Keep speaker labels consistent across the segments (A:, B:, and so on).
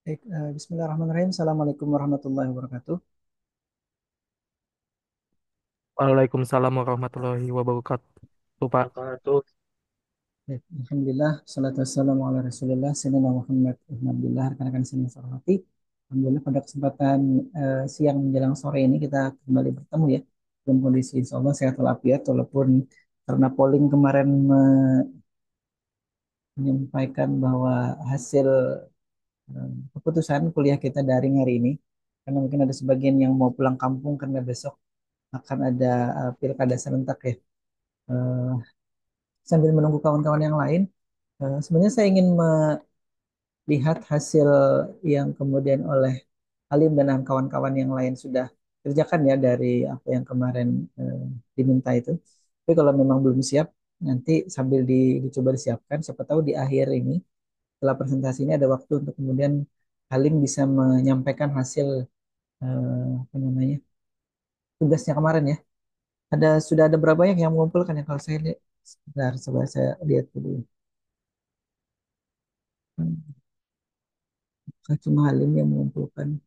A: Baik, Bismillahirrahmanirrahim. Assalamualaikum warahmatullahi wabarakatuh.
B: Waalaikumsalam warahmatullahi wabarakatuh, Pak.
A: Baik, Alhamdulillah, salatu wassalamu ala rasulillah, Sayyidina Muhammad ibn Abdullah, rekan-rekan sini yang saya hormati. Alhamdulillah pada kesempatan siang menjelang sore ini kita kembali bertemu ya, dalam kondisi insya Allah sehat walafiat, walaupun karena polling kemarin menyampaikan bahwa hasil keputusan kuliah kita daring hari ini, karena mungkin ada sebagian yang mau pulang kampung karena besok akan ada pilkada serentak ya. Eh, Sambil menunggu kawan-kawan yang lain, sebenarnya saya ingin melihat hasil yang kemudian oleh Halim dan kawan-kawan yang lain sudah kerjakan ya dari apa yang kemarin diminta itu. Tapi kalau memang belum siap, nanti sambil dicoba disiapkan. Siapa tahu di akhir ini, setelah presentasi ini ada waktu untuk kemudian Halim bisa menyampaikan hasil apa namanya tugasnya kemarin ya. Sudah ada berapa banyak yang mengumpulkan ya kalau saya lihat. Sebentar, coba saya lihat dulu. Cuma Halim yang mengumpulkan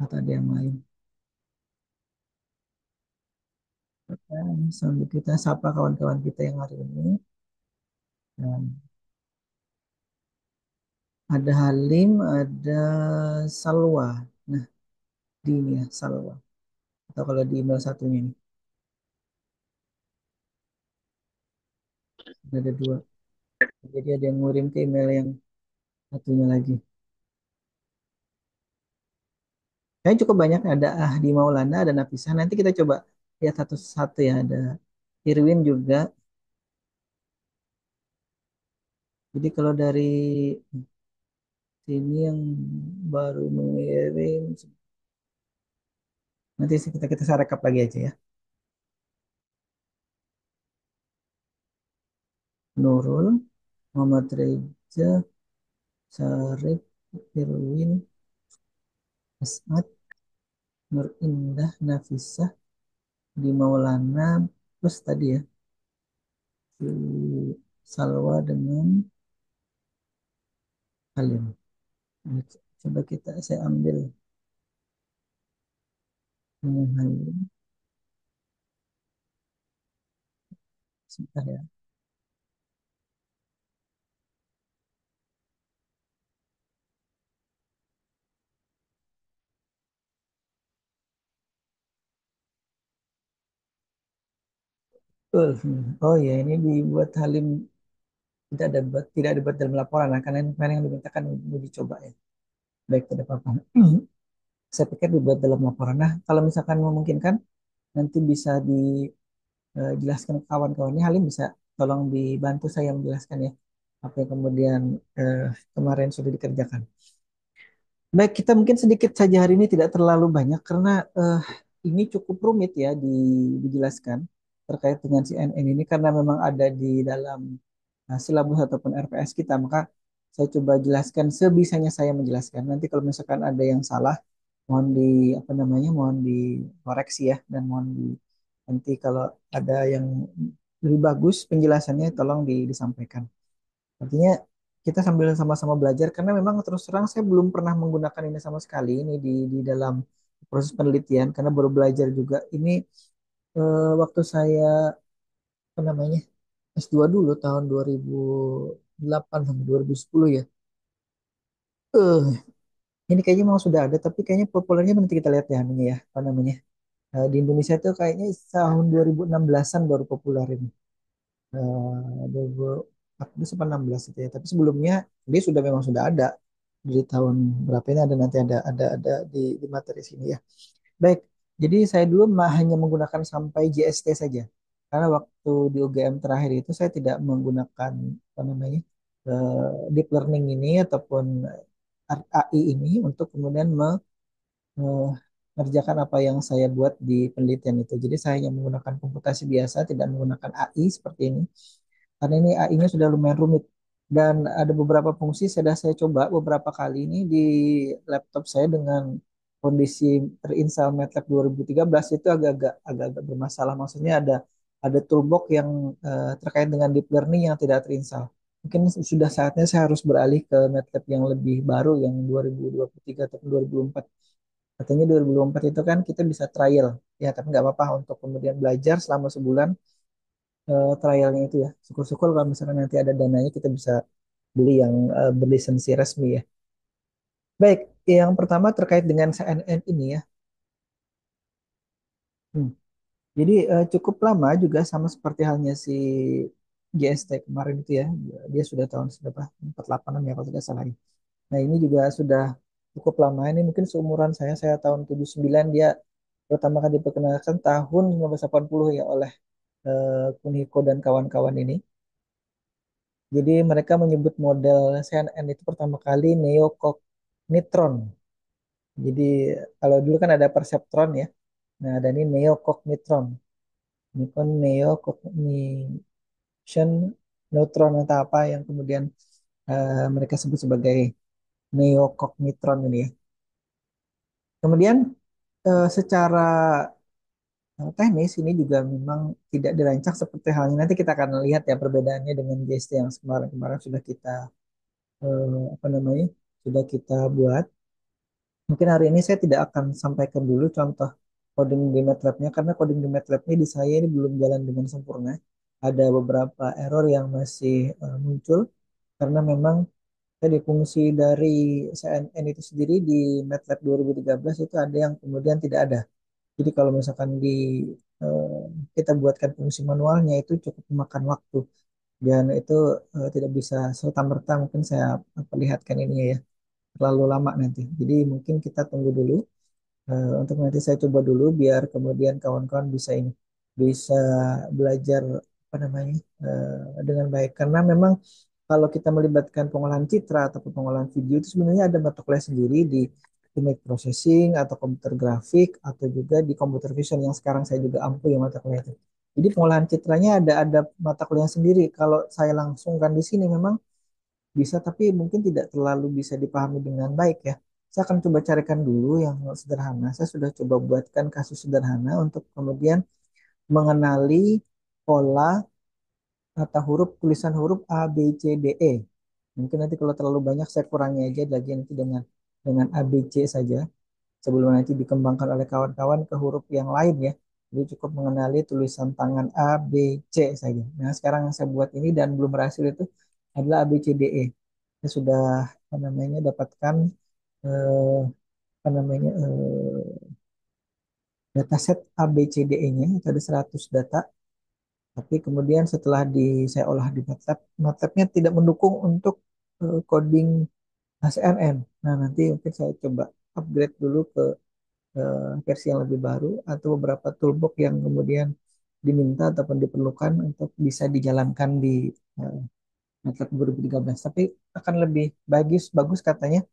A: atau ada yang lain. Dan sambil kita sapa kawan-kawan kita yang hari ini. Dan ada Halim, ada Salwa. Nah, di ini ya, Salwa. Atau kalau di email satunya ini, ada dua. Jadi ada yang ngirim ke email yang satunya lagi. Kayaknya cukup banyak. Ada Ahdi Maulana, ada Nafisa. Nanti kita coba lihat satu-satu ya. Ada Irwin juga. Jadi kalau dari sini yang baru mengirim, nanti kita saya rekap lagi aja ya. Nurul, Muhammad Reza, Sarip, Irwin, As'ad, Nur Indah, Nafisah, di Maulana, plus tadi ya, si Salwa dengan Halim. Nah, coba saya ambil dengan Halim, sebentar ya. Oh ya, ini dibuat Halim tidak dibuat dalam laporan, nah, karena kemarin yang dimintakan mau dicoba ya. Baik, tidak apa-apa. Saya pikir dibuat dalam laporan. Nah, kalau misalkan memungkinkan, nanti bisa dijelaskan ke kawan-kawan. Ini Halim bisa tolong dibantu saya menjelaskan ya apa yang kemudian eh, kemarin sudah dikerjakan. Baik, kita mungkin sedikit saja hari ini tidak terlalu banyak karena ini cukup rumit ya dijelaskan terkait dengan CNN ini karena memang ada di dalam silabus ataupun RPS kita. Maka saya coba jelaskan sebisanya saya menjelaskan. Nanti kalau misalkan ada yang salah, mohon apa namanya, mohon dikoreksi ya dan mohon nanti kalau ada yang lebih bagus penjelasannya tolong disampaikan. Artinya kita sambil sama-sama belajar karena memang terus terang saya belum pernah menggunakan ini sama sekali ini di dalam proses penelitian karena baru belajar juga ini waktu saya apa namanya S2 dulu tahun 2008 sampai 2010 ya. Eh ini kayaknya memang sudah ada tapi kayaknya populernya nanti kita lihat ya ini ya apa namanya. Di Indonesia itu kayaknya tahun 2016-an baru populer ini. 2014 sampai 16 itu ya. Tapi sebelumnya dia sudah memang sudah ada dari tahun berapa ini ada nanti ada di materi sini ya. Baik, jadi saya dulu hanya menggunakan sampai JST saja. Karena waktu di UGM terakhir itu saya tidak menggunakan apa namanya deep learning ini ataupun AI ini untuk kemudian mengerjakan apa yang saya buat di penelitian itu. Jadi saya hanya menggunakan komputasi biasa, tidak menggunakan AI seperti ini. Karena ini AI-nya sudah lumayan rumit. Dan ada beberapa fungsi sudah saya coba beberapa kali ini di laptop saya dengan kondisi terinstall MATLAB 2013 itu agak-agak bermasalah. Maksudnya ada toolbox yang terkait dengan deep learning yang tidak terinstall. Mungkin sudah saatnya saya harus beralih ke MATLAB yang lebih baru yang 2023 atau 2024. Katanya 2024 itu kan kita bisa trial ya, tapi nggak apa-apa untuk kemudian belajar selama sebulan trialnya itu ya. Syukur-syukur kalau misalkan nanti ada dananya kita bisa beli yang berlisensi resmi ya. Baik, yang pertama terkait dengan CNN ini ya. Hmm. Jadi cukup lama juga sama seperti halnya si GST kemarin itu ya. Dia sudah tahun berapa? 48 ya kalau tidak salah. Nah, ini juga sudah cukup lama. Ini mungkin seumuran saya tahun 79, dia pertama kali diperkenalkan tahun 1980 ya oleh Kunihiko dan kawan-kawan ini. Jadi mereka menyebut model CNN itu pertama kali neocognitron. Jadi kalau dulu kan ada perseptron ya. Nah, ada ini neocognitron. Ini kan neocognition neutron atau apa yang kemudian mereka sebut sebagai neocognitron ini ya. Kemudian secara teknis ini juga memang tidak dirancang seperti halnya nanti kita akan lihat ya perbedaannya dengan GST yang kemarin-kemarin sudah kita apa namanya sudah kita buat. Mungkin hari ini saya tidak akan sampaikan dulu contoh coding di MATLAB-nya karena coding di MATLAB-nya di saya ini belum jalan dengan sempurna. Ada beberapa error yang masih muncul karena memang tadi fungsi dari CNN itu sendiri di MATLAB 2013 itu ada yang kemudian tidak ada. Jadi kalau misalkan eh, kita buatkan fungsi manualnya itu cukup memakan waktu dan itu tidak bisa serta-merta mungkin saya perlihatkan ini ya terlalu lama nanti. Jadi mungkin kita tunggu dulu untuk nanti saya coba dulu biar kemudian kawan-kawan bisa ini bisa belajar apa namanya dengan baik karena memang kalau kita melibatkan pengolahan citra atau pengolahan video itu sebenarnya ada mata kuliah sendiri di image processing atau komputer grafik atau juga di computer vision yang sekarang saya juga ampu ya mata kuliah itu. Jadi pengolahan citranya ada mata kuliah sendiri. Kalau saya langsungkan di sini memang bisa tapi mungkin tidak terlalu bisa dipahami dengan baik ya. Saya akan coba carikan dulu yang sederhana. Saya sudah coba buatkan kasus sederhana untuk kemudian mengenali pola atau huruf tulisan huruf A, B, C, D, E. Mungkin nanti kalau terlalu banyak saya kurangi aja lagi nanti dengan A, B, C saja sebelum nanti dikembangkan oleh kawan-kawan ke huruf yang lain ya. Jadi cukup mengenali tulisan tangan A, B, C saja. Nah, sekarang yang saya buat ini dan belum berhasil itu adalah A, B, C, D, E. Saya sudah apa namanya dapatkan eh, apa namanya dataset A, B, C, D, E-nya itu ada 100 data. Tapi kemudian setelah saya olah di MATLAB, MATLAB-nya tidak mendukung untuk coding HCNN. Nah, nanti mungkin saya coba upgrade dulu ke versi yang lebih baru atau beberapa toolbox yang kemudian diminta ataupun diperlukan untuk bisa dijalankan di uh, MATLAB 2013. Tapi akan lebih bagus bagus katanya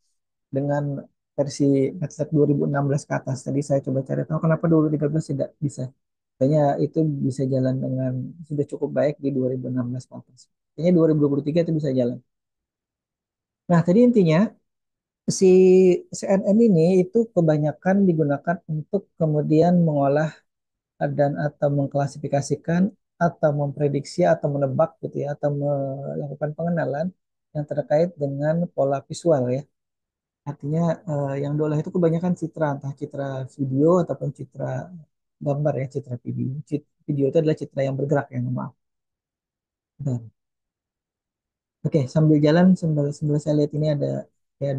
A: dengan versi MATLAB 2016 ke atas. Tadi saya coba cari tahu kenapa 2013 tidak bisa. Kayaknya itu bisa jalan dengan sudah cukup baik di 2016 ke atas. Kayaknya 2023 itu bisa jalan. Nah, tadi intinya si CNN ini itu kebanyakan digunakan untuk kemudian mengolah dan atau mengklasifikasikan atau memprediksi atau menebak gitu ya atau melakukan pengenalan yang terkait dengan pola visual ya. Artinya yang diolah itu kebanyakan citra, entah citra video ataupun citra gambar ya, citra video. Video itu adalah citra yang bergerak ya, maaf. Bentar. Oke, sambil jalan, sambil saya lihat ini ada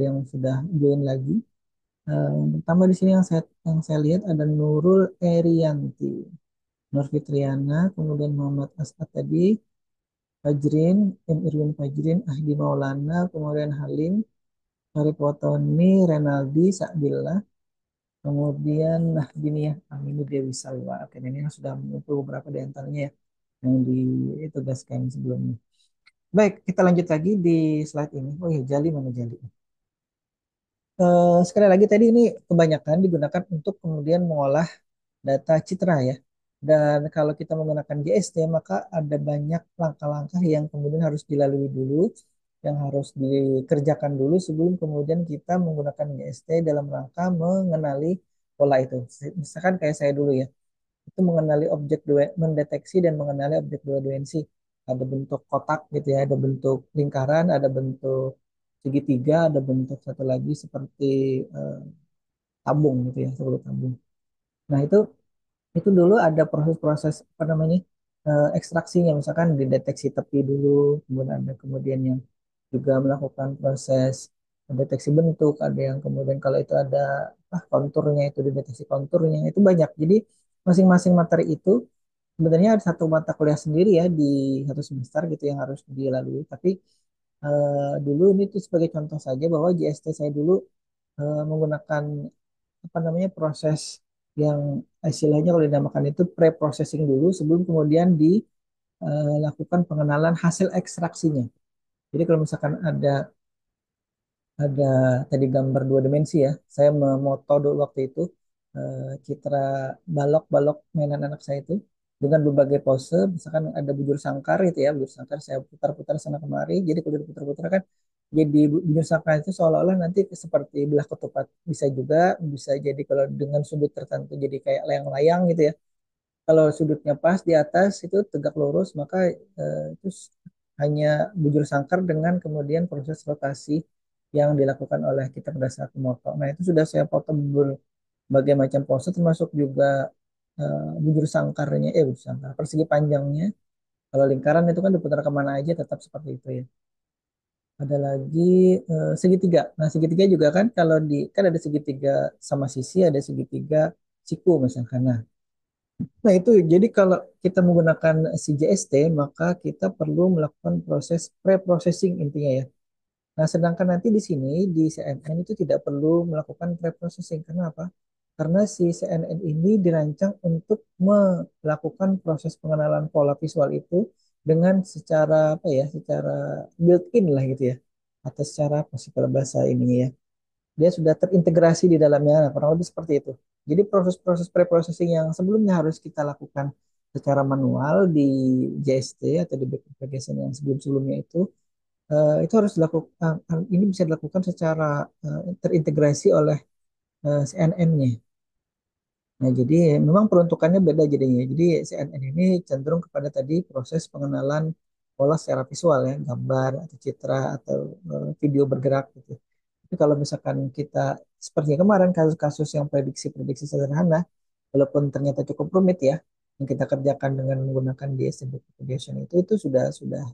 A: yang sudah join lagi. Yang pertama di sini yang saya lihat ada Nurul Erianti, Nur Fitriana, kemudian Muhammad Asad tadi, Fajrin, Irwin Fajrin, Ahdi Maulana, kemudian Halim, Arif Watoni, Renaldi, Sa'dillah, kemudian nah gini ya, Aminu Dewi Salwa. Oke, ini yang sudah mengumpul beberapa di antaranya ya, yang ditugaskan sebelumnya. Baik, kita lanjut lagi di slide ini. Oh iya, Jali mana Jali? Sekali lagi tadi ini kebanyakan digunakan untuk kemudian mengolah data citra ya. Dan kalau kita menggunakan GST maka ada banyak langkah-langkah yang kemudian harus dilalui dulu, yang harus dikerjakan dulu sebelum kemudian kita menggunakan GST dalam rangka mengenali pola itu. Misalkan kayak saya dulu ya, itu mengenali mendeteksi dan mengenali objek dua dimensi. ada bentuk kotak gitu ya, ada bentuk lingkaran, ada bentuk segitiga, ada bentuk satu lagi seperti eh, tabung gitu ya, seperti tabung. Nah, itu dulu ada proses-proses apa namanya ekstraksinya, misalkan dideteksi tepi dulu, kemudian ada kemudian yang juga melakukan proses deteksi bentuk, ada yang kemudian kalau itu ada konturnya itu dideteksi konturnya, itu banyak. Jadi masing-masing materi itu sebenarnya ada satu mata kuliah sendiri ya di satu semester gitu yang harus dilalui. Tapi dulu ini tuh sebagai contoh saja bahwa JST saya dulu menggunakan apa namanya proses yang istilahnya kalau dinamakan itu pre-processing dulu sebelum kemudian dilakukan pengenalan hasil ekstraksinya. Jadi kalau misalkan ada tadi gambar dua dimensi ya, saya memoto dulu waktu itu citra balok-balok mainan anak saya itu dengan berbagai pose, misalkan ada bujur sangkar gitu ya, bujur sangkar saya putar-putar sana kemari, jadi kalau diputar-putar kan jadi bujur sangkar itu seolah-olah nanti seperti belah ketupat, bisa juga bisa jadi kalau dengan sudut tertentu jadi kayak layang-layang gitu ya. Kalau sudutnya pas di atas itu tegak lurus, maka itu hanya bujur sangkar dengan kemudian proses rotasi yang dilakukan oleh kita pada saat memotong. Nah, itu sudah saya foto berbagai macam pose, termasuk juga bujur sangkarnya, bujur sangkar, persegi panjangnya. Kalau lingkaran itu kan diputar kemana aja tetap seperti itu ya. Ada lagi segitiga. Nah, segitiga juga kan kalau kan ada segitiga sama sisi, ada segitiga siku misalkan. Nah, itu jadi kalau kita menggunakan CJST, maka kita perlu melakukan proses pre-processing intinya ya. Nah, sedangkan nanti di sini di CNN itu tidak perlu melakukan pre-processing. Karena apa? Karena si CNN ini dirancang untuk melakukan proses pengenalan pola visual itu dengan secara apa ya, secara built-in lah gitu ya. Atau secara apa sih kalau bahasa ininya ya, dia sudah terintegrasi di dalamnya, nah, kurang lebih seperti itu. Jadi proses-proses pre-processing yang sebelumnya harus kita lakukan secara manual di JST atau di back propagation yang sebelum-sebelumnya itu harus dilakukan, ini bisa dilakukan secara terintegrasi oleh CNN-nya. Nah, jadi memang peruntukannya beda jadinya. Jadi CNN ini cenderung kepada tadi proses pengenalan pola secara visual ya, gambar atau citra atau video bergerak gitu. Tapi kalau misalkan kita seperti kemarin kasus-kasus yang prediksi-prediksi sederhana, walaupun ternyata cukup rumit ya, yang kita kerjakan dengan menggunakan DST Propagation itu sudah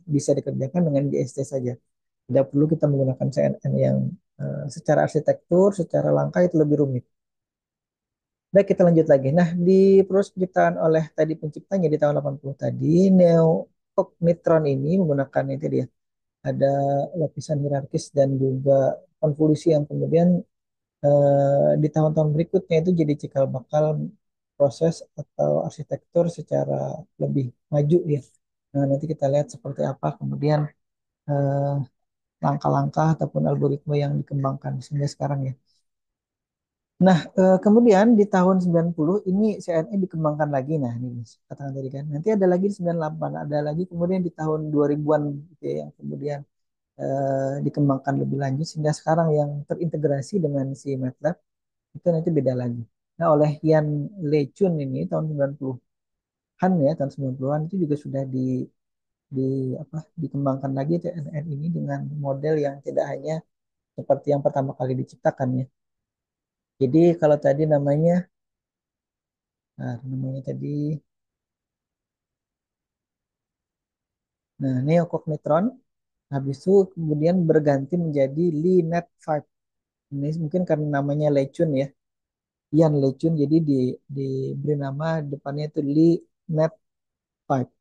A: bisa dikerjakan dengan DST saja. Tidak perlu kita menggunakan CNN yang secara arsitektur, secara langkah itu lebih rumit. Baik, kita lanjut lagi. Nah, di proses penciptaan oleh tadi penciptanya di tahun 80 tadi, neocognitron ini menggunakan itu dia. Ada lapisan hierarkis dan juga konvolusi yang kemudian di tahun-tahun berikutnya itu jadi cikal bakal proses atau arsitektur secara lebih maju ya. Nah, nanti kita lihat seperti apa kemudian eh, langkah-langkah ataupun algoritma yang dikembangkan sehingga sekarang ya. Nah, kemudian di tahun 90 ini CNE dikembangkan lagi. Nah, ini katakan tadi kan. Nanti ada lagi di 98, ada lagi kemudian di tahun 2000-an gitu ya, yang kemudian dikembangkan lebih lanjut sehingga sekarang yang terintegrasi dengan si MATLAB itu nanti beda lagi. Nah, oleh Yan Lechun ini tahun 90-an ya, tahun 90-an itu juga sudah di dikembangkan lagi TNN ini dengan model yang tidak hanya seperti yang pertama kali diciptakan ya. Jadi kalau tadi namanya tadi neocognitron, habis itu kemudian berganti menjadi LeNet 5. Ini mungkin karena namanya Lechun ya. Yan Lechun jadi diberi nama depannya itu LeNet 5.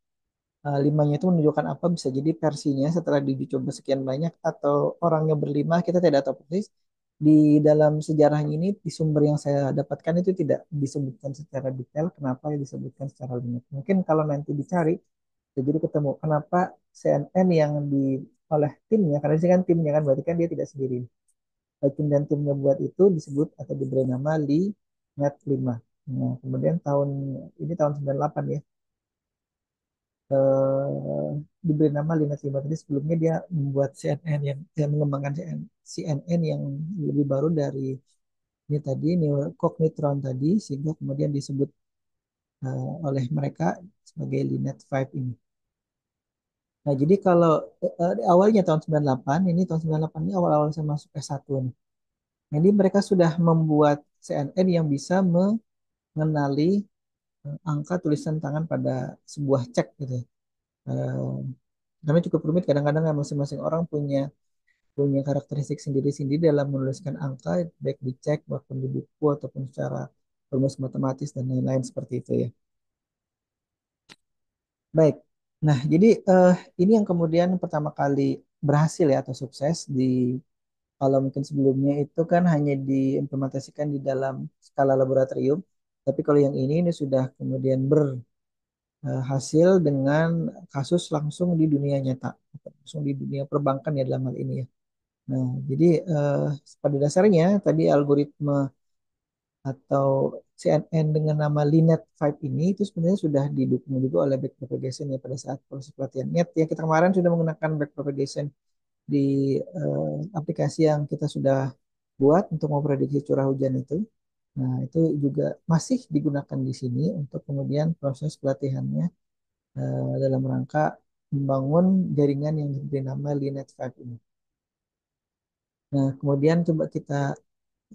A: Limanya itu menunjukkan apa, bisa jadi versinya setelah diuji coba sekian banyak atau orangnya berlima, kita tidak tahu persis. Di dalam sejarahnya ini di sumber yang saya dapatkan itu tidak disebutkan secara detail kenapa disebutkan secara limit. Mungkin kalau nanti dicari jadi ketemu kenapa CNN yang oleh timnya, karena ini kan timnya kan berarti kan dia tidak sendiri. Tim dan timnya buat itu disebut atau diberi nama Net 5. Nah, kemudian tahun 98 ya, eh, diberi nama Linux 5. Jadi sebelumnya dia membuat CNN yang mengembangkan CNN yang lebih baru dari ini tadi Cognitron tadi, sehingga kemudian disebut oleh mereka sebagai Linet 5 ini. Nah, jadi kalau awalnya tahun 98, ini tahun 98 ini awal-awal saya masuk S1 nih. Jadi mereka sudah membuat CNN yang bisa mengenali angka tulisan tangan pada sebuah cek gitu ya. Eh, Namanya cukup rumit, kadang-kadang kan masing-masing orang punya punya karakteristik sendiri-sendiri dalam menuliskan angka, baik di cek maupun di buku ataupun secara rumus matematis dan lain-lain seperti itu ya. Baik. Nah, jadi ini yang kemudian pertama kali berhasil ya atau sukses di, kalau mungkin sebelumnya itu kan hanya diimplementasikan di dalam skala laboratorium, tapi kalau yang ini sudah kemudian berhasil dengan kasus langsung di dunia nyata, langsung di dunia perbankan ya dalam hal ini ya. Nah, jadi pada dasarnya tadi algoritma atau CNN dengan nama Linet 5 ini itu sebenarnya sudah didukung juga oleh back propagation ya pada saat proses pelatihan NET ya, kita kemarin sudah menggunakan back propagation di aplikasi yang kita sudah buat untuk memprediksi curah hujan itu. Nah, itu juga masih digunakan di sini untuk kemudian proses pelatihannya dalam rangka membangun jaringan yang diberi nama Linet 5 ini. Nah, kemudian coba kita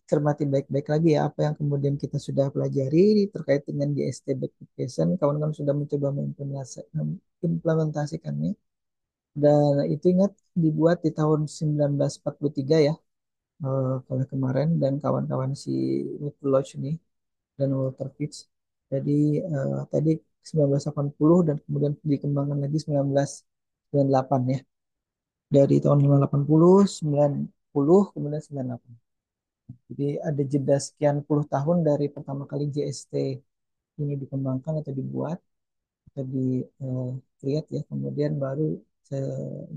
A: cermati baik-baik lagi ya apa yang kemudian kita sudah pelajari terkait dengan GST Backpropagation. Kawan-kawan sudah mencoba mengimplementasikannya dan itu ingat dibuat di tahun 1943 ya, oleh kemarin dan kawan-kawan si Michael Lodge ini dan Walter Fitch. Jadi tadi 1980 dan kemudian dikembangkan lagi 1998 ya. Dari tahun 1980, 90, kemudian 98. Jadi ada jeda sekian puluh tahun dari pertama kali JST ini dikembangkan atau dibuat atau di create ya, kemudian baru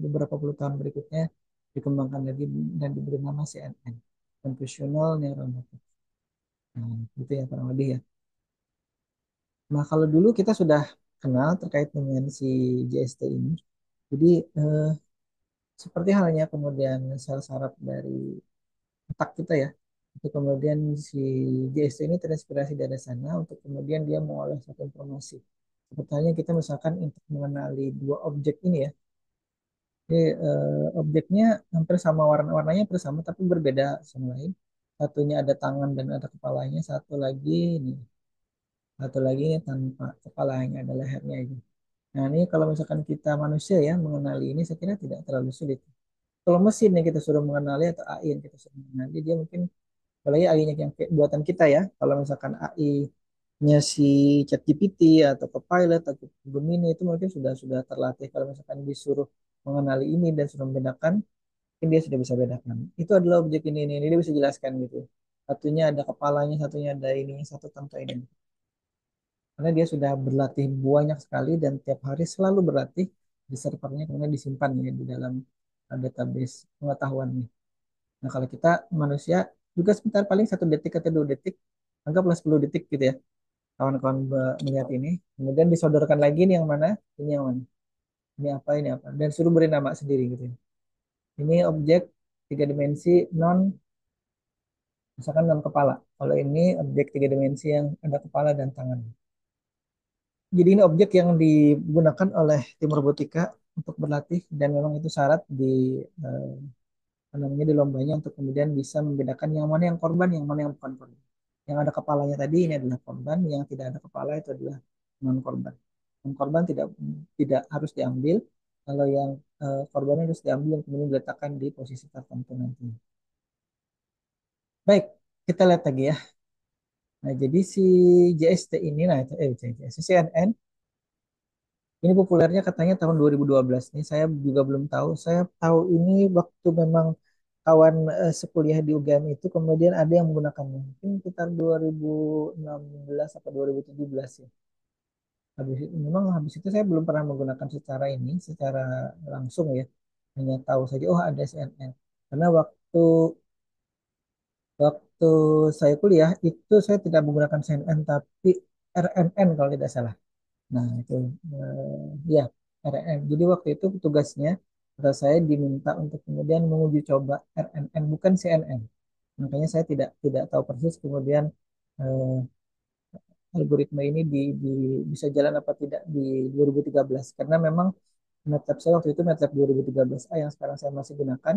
A: beberapa puluh tahun berikutnya dikembangkan lagi dan diberi nama CNN, Convolutional Neural Network. Nah, itu ya kurang lebih ya. Nah, kalau dulu kita sudah kenal terkait dengan si JST ini. Jadi eh, seperti halnya kemudian sel saraf dari otak kita ya. Itu kemudian si JST ini terinspirasi dari sana untuk kemudian dia mengolah satu informasi. Sebetulnya kita misalkan untuk mengenali dua objek ini ya. Jadi, objeknya hampir sama warnanya hampir sama tapi berbeda sama lain. Satunya ada tangan dan ada kepalanya, satu lagi ini tanpa kepala hanya ada lehernya itu. Nah, ini kalau misalkan kita manusia ya mengenali ini saya kira tidak terlalu sulit. Kalau mesin yang kita suruh mengenali atau AI yang kita suruh mengenali dia mungkin, apalagi AI-nya yang buatan kita ya. Kalau misalkan AI-nya si ChatGPT atau Copilot atau Gemini itu mungkin sudah terlatih. Kalau misalkan disuruh mengenali ini dan sudah membedakan, mungkin dia sudah bisa bedakan. Itu adalah objek ini dia bisa jelaskan gitu. Satunya ada kepalanya, satunya ada ini, satu tanpa ini. Karena dia sudah berlatih banyak sekali dan tiap hari selalu berlatih di servernya kemudian disimpan ya di dalam database pengetahuannya. Nah, kalau kita manusia juga sebentar paling 1 detik atau 2 detik, anggaplah 10 detik gitu ya. Kawan-kawan melihat ini, kemudian disodorkan lagi nih yang mana, ini yang mana, ini apa, dan suruh beri nama sendiri gitu ya. Ini objek 3 dimensi non, misalkan non kepala. Kalau ini objek 3 dimensi yang ada kepala dan tangan. Jadi ini objek yang digunakan oleh tim robotika untuk berlatih dan memang itu syarat di eh, apa namanya di lombanya untuk kemudian bisa membedakan yang mana yang korban, yang mana yang bukan korban. Yang ada kepalanya tadi ini adalah korban, yang tidak ada kepala itu adalah non korban. Yang korban tidak tidak harus diambil, kalau yang korbannya harus diambil dan kemudian diletakkan di posisi tertentu nanti. Baik, kita lihat lagi ya. Nah, jadi si JST ini, nah itu JST, CNN ini populernya katanya tahun 2012 nih. Saya juga belum tahu. Saya tahu ini waktu memang kawan sekuliah di UGM itu kemudian ada yang menggunakannya. Mungkin sekitar 2016 atau 2017 ya. Habis itu saya belum pernah menggunakan secara ini, secara langsung ya. Hanya tahu saja oh ada CNN. Karena waktu waktu saya kuliah itu saya tidak menggunakan CNN tapi RNN kalau tidak salah. Nah, itu ya RNN. Jadi waktu itu tugasnya pada saya diminta untuk kemudian menguji coba RNN bukan CNN. Makanya saya tidak tidak tahu persis kemudian eh, algoritma ini bisa jalan apa tidak di 2013 karena memang MATLAB saya waktu itu MATLAB 2013A yang sekarang saya masih gunakan,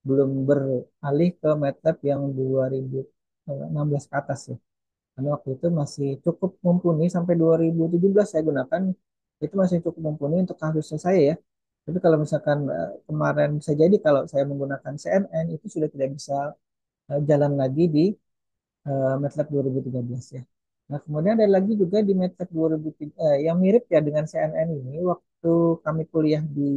A: belum beralih ke MATLAB yang 2016 ke atas ya. Karena waktu itu masih cukup mumpuni sampai 2017 saya gunakan, itu masih cukup mumpuni untuk kasusnya saya ya. Tapi kalau misalkan kemarin bisa jadi kalau saya menggunakan CNN itu sudah tidak bisa jalan lagi di MATLAB 2013 ya. Nah, kemudian ada lagi juga di MATLAB 2003 yang mirip ya dengan CNN ini waktu kami kuliah di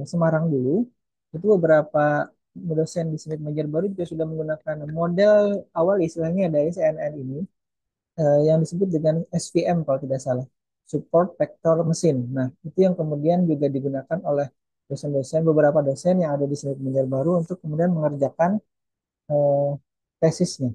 A: Semarang dulu, itu beberapa dosen di Smith Major baru juga sudah menggunakan model awal istilahnya dari CNN ini yang disebut dengan SVM kalau tidak salah, Support Vector Machine. Nah, itu yang kemudian juga digunakan oleh dosen-dosen, beberapa dosen yang ada di Smith Major baru untuk kemudian mengerjakan eh, tesisnya.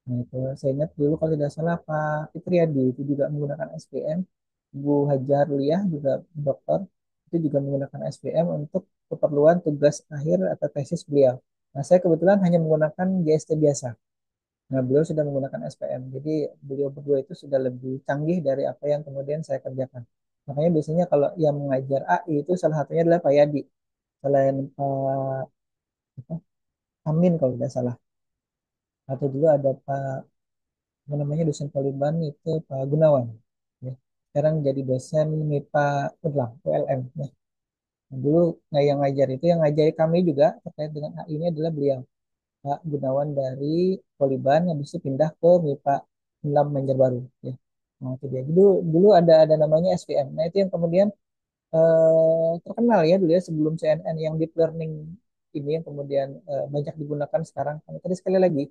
A: Nah, itu saya ingat dulu kalau tidak salah Pak Fitriadi itu juga menggunakan SPM, Bu Hajar Liah juga dokter itu juga menggunakan SPM untuk keperluan tugas akhir atau tesis beliau. Nah, saya kebetulan hanya menggunakan GST biasa. Nah, beliau sudah menggunakan SPM. Jadi beliau berdua itu sudah lebih canggih dari apa yang kemudian saya kerjakan. Makanya biasanya kalau yang mengajar AI itu salah satunya adalah Pak Yadi. Selain Pak apa, Amin kalau tidak salah. Atau juga ada Pak apa namanya dosen Poliban itu Pak Gunawan ya. Sekarang jadi dosen MIPA Ulang ULM ya. Nah, dulu yang ngajar itu yang ngajari kami juga terkait dengan AI ini adalah beliau Pak Gunawan dari Poliban yang bisa pindah ke MIPA Ulam Banjarbaru ya. Nah, itu dia. Dulu dulu ada namanya SVM. Nah, itu yang kemudian terkenal ya dulu ya sebelum CNN yang deep learning ini yang kemudian banyak digunakan sekarang. Karena tadi sekali lagi,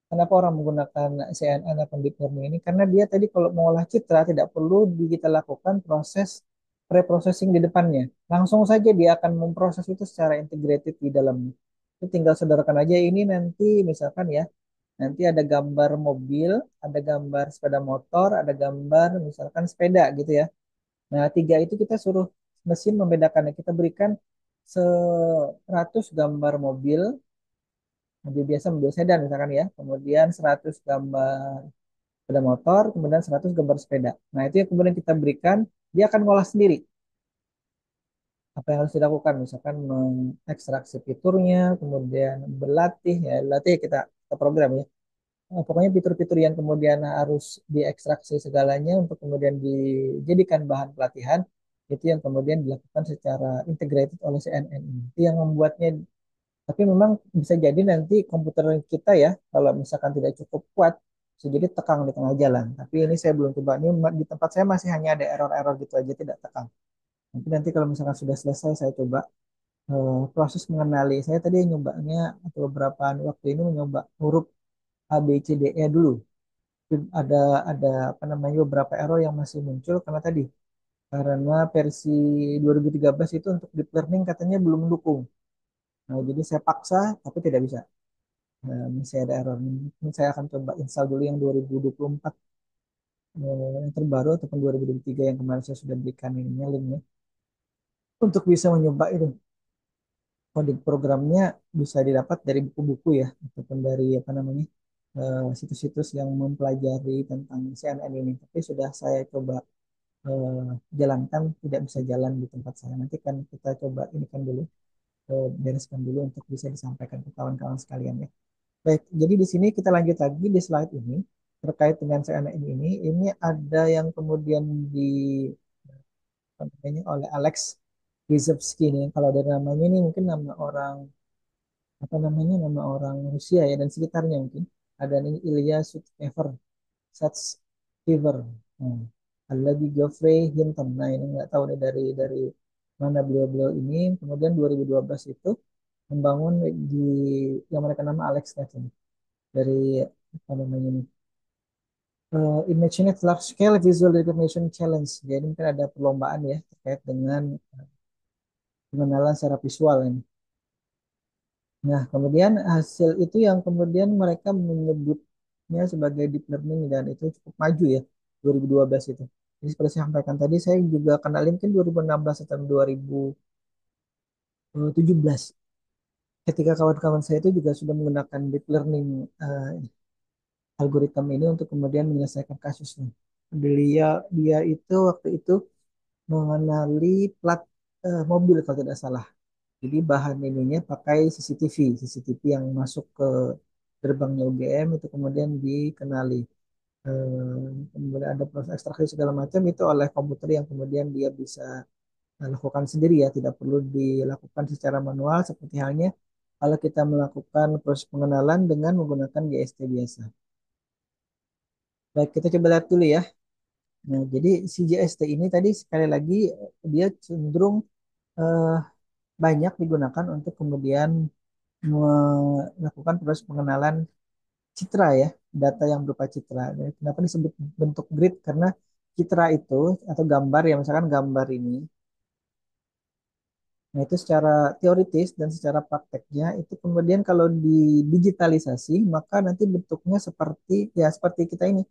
A: kenapa orang menggunakan CNN atau deep learning ini? Karena dia tadi kalau mengolah citra tidak perlu kita lakukan proses pre-processing di depannya. Langsung saja dia akan memproses itu secara integrated di dalamnya. Itu tinggal saudarakan aja ini nanti misalkan ya, nanti ada gambar mobil, ada gambar sepeda motor, ada gambar misalkan sepeda gitu ya. Nah, tiga itu kita suruh mesin membedakannya. Kita berikan 100 gambar mobil, mobil biasa, mobil sedan misalkan ya. Kemudian 100 gambar sepeda motor, kemudian 100 gambar sepeda. Nah, itu yang kemudian kita berikan, dia akan ngolah sendiri. Apa yang harus dilakukan? Misalkan mengekstraksi fiturnya, kemudian berlatih, ya latih kita program ya. Pokoknya fitur-fitur yang kemudian harus diekstraksi segalanya untuk kemudian dijadikan bahan pelatihan itu yang kemudian dilakukan secara integrated oleh CNN ini. Itu yang membuatnya, tapi memang bisa jadi nanti komputer kita ya kalau misalkan tidak cukup kuat bisa jadi tekang di tengah jalan. Tapi ini saya belum coba. Ini di tempat saya masih hanya ada error-error gitu aja tidak tekang. Nanti kalau misalkan sudah selesai saya coba proses mengenali. Saya tadi nyobanya atau beberapa waktu ini mencoba huruf A, B, C, D, E dulu ada ada apa namanya beberapa error yang masih muncul karena tadi karena versi 2013 itu untuk deep learning katanya belum mendukung. Nah, jadi saya paksa tapi tidak bisa. Nah, masih ada error. Mungkin saya akan coba install dulu yang 2024 yang terbaru ataupun 2023 yang kemarin saya sudah berikan ininya linknya untuk bisa mencoba itu coding programnya bisa didapat dari buku-buku ya ataupun dari apa namanya situs-situs yang mempelajari tentang CNN ini. Tapi sudah saya coba eh, jalankan tidak bisa jalan di tempat saya. Nanti kan kita coba ini kan dulu, bereskan dulu untuk bisa disampaikan ke kawan-kawan sekalian ya. Baik, jadi di sini kita lanjut lagi di slide ini terkait dengan CNN ini ada yang kemudian di apa namanya oleh Alex Rizovsky ini. Kalau dari namanya ini mungkin nama orang apa namanya nama orang Rusia ya dan sekitarnya mungkin. Ada nih Ilya Sutskever, Sutskever. Hmm. Ada lagi Geoffrey Hinton. Nah ini nggak tahu nih dari mana beliau-beliau ini. Kemudian 2012 itu membangun di yang mereka nama Alex Netton dari apa namanya ini Imaginate Large Scale Visual Recognition Challenge. Jadi mungkin ada perlombaan ya terkait dengan pengenalan secara visual ini. Nah, kemudian hasil itu yang kemudian mereka menyebutnya sebagai deep learning dan itu cukup maju ya 2012 itu. Jadi seperti saya sampaikan tadi, saya juga kenalin kan 2016 atau 2017. Ketika kawan-kawan saya itu juga sudah menggunakan deep learning algoritma ini untuk kemudian menyelesaikan kasusnya. Dia itu waktu itu mengenali plat mobil kalau tidak salah. Jadi bahan ininya pakai CCTV, CCTV yang masuk ke gerbangnya UGM itu kemudian dikenali. Kemudian ada proses ekstraksi segala macam itu oleh komputer yang kemudian dia bisa lakukan sendiri ya, tidak perlu dilakukan secara manual seperti halnya kalau kita melakukan proses pengenalan dengan menggunakan GST biasa. Baik, kita coba lihat dulu ya. Nah, jadi si GST ini tadi sekali lagi dia cenderung eh, banyak digunakan untuk kemudian melakukan proses pengenalan citra ya, data yang berupa citra. Dan kenapa disebut bentuk grid? Karena citra itu atau gambar ya, misalkan gambar ini. Nah, itu secara teoritis dan secara prakteknya itu kemudian kalau didigitalisasi maka nanti bentuknya seperti ya seperti kita ini,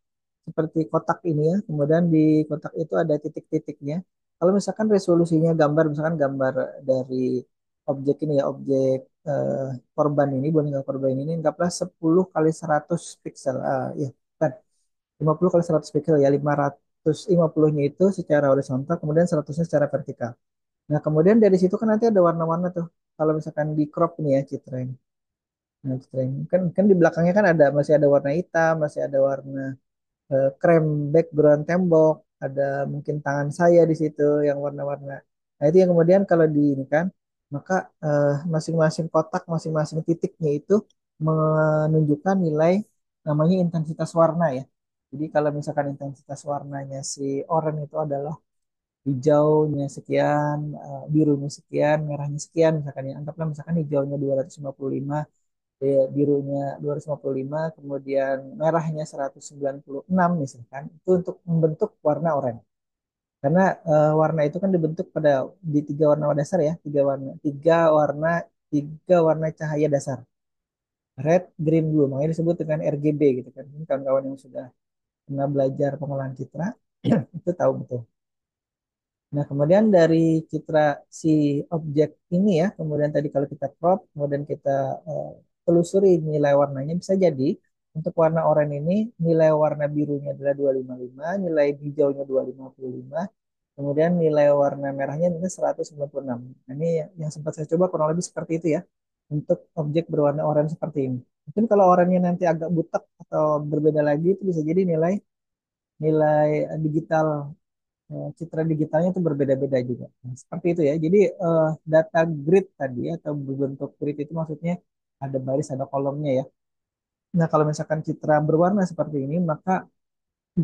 A: seperti kotak ini ya. Kemudian di kotak itu ada titik-titiknya. Kalau misalkan resolusinya gambar, misalkan gambar dari objek ini ya, objek eh, korban ini, boneka korban ini, anggaplah 10 kali 100 piksel. Ya, kan. 50 kali 100 piksel ya, 550-nya itu secara horizontal, kemudian 100-nya secara vertikal. Nah, kemudian dari situ kan nanti ada warna-warna tuh. Kalau misalkan di crop ini ya citra ini. Nah, citra ini kan kan di belakangnya kan ada masih ada warna hitam, masih ada warna krem background tembok, ada mungkin tangan saya di situ yang warna-warna. Nah, itu yang kemudian kalau di ini kan, maka masing-masing kotak, masing-masing titiknya itu menunjukkan nilai namanya intensitas warna ya. Jadi kalau misalkan intensitas warnanya si oranye itu adalah hijaunya sekian, birunya sekian, merahnya sekian, misalkan ya. Anggaplah misalkan hijaunya 255, birunya 255, kemudian merahnya 196 misalkan. Itu untuk membentuk warna oranye. Karena warna itu kan dibentuk pada di tiga warna dasar ya, tiga warna cahaya dasar. Red, green, blue. Makanya disebut dengan RGB gitu kan. Ini kawan-kawan yang sudah pernah belajar pengolahan citra itu tahu betul. Nah, kemudian dari citra si objek ini ya, kemudian tadi kalau kita crop, kemudian kita eh, telusuri nilai warnanya, bisa jadi untuk warna oranye ini nilai warna birunya adalah 255, nilai hijaunya 255, kemudian nilai warna merahnya ini 196. Nah, ini yang sempat saya coba kurang lebih seperti itu ya, untuk objek berwarna oranye seperti ini. Mungkin kalau oranye nanti agak butek atau berbeda lagi, itu bisa jadi nilai nilai digital, citra digitalnya itu berbeda-beda juga. Nah, seperti itu ya. Jadi data grid tadi atau berbentuk grid itu maksudnya ada baris, ada kolomnya ya. Nah, kalau misalkan citra berwarna seperti ini, maka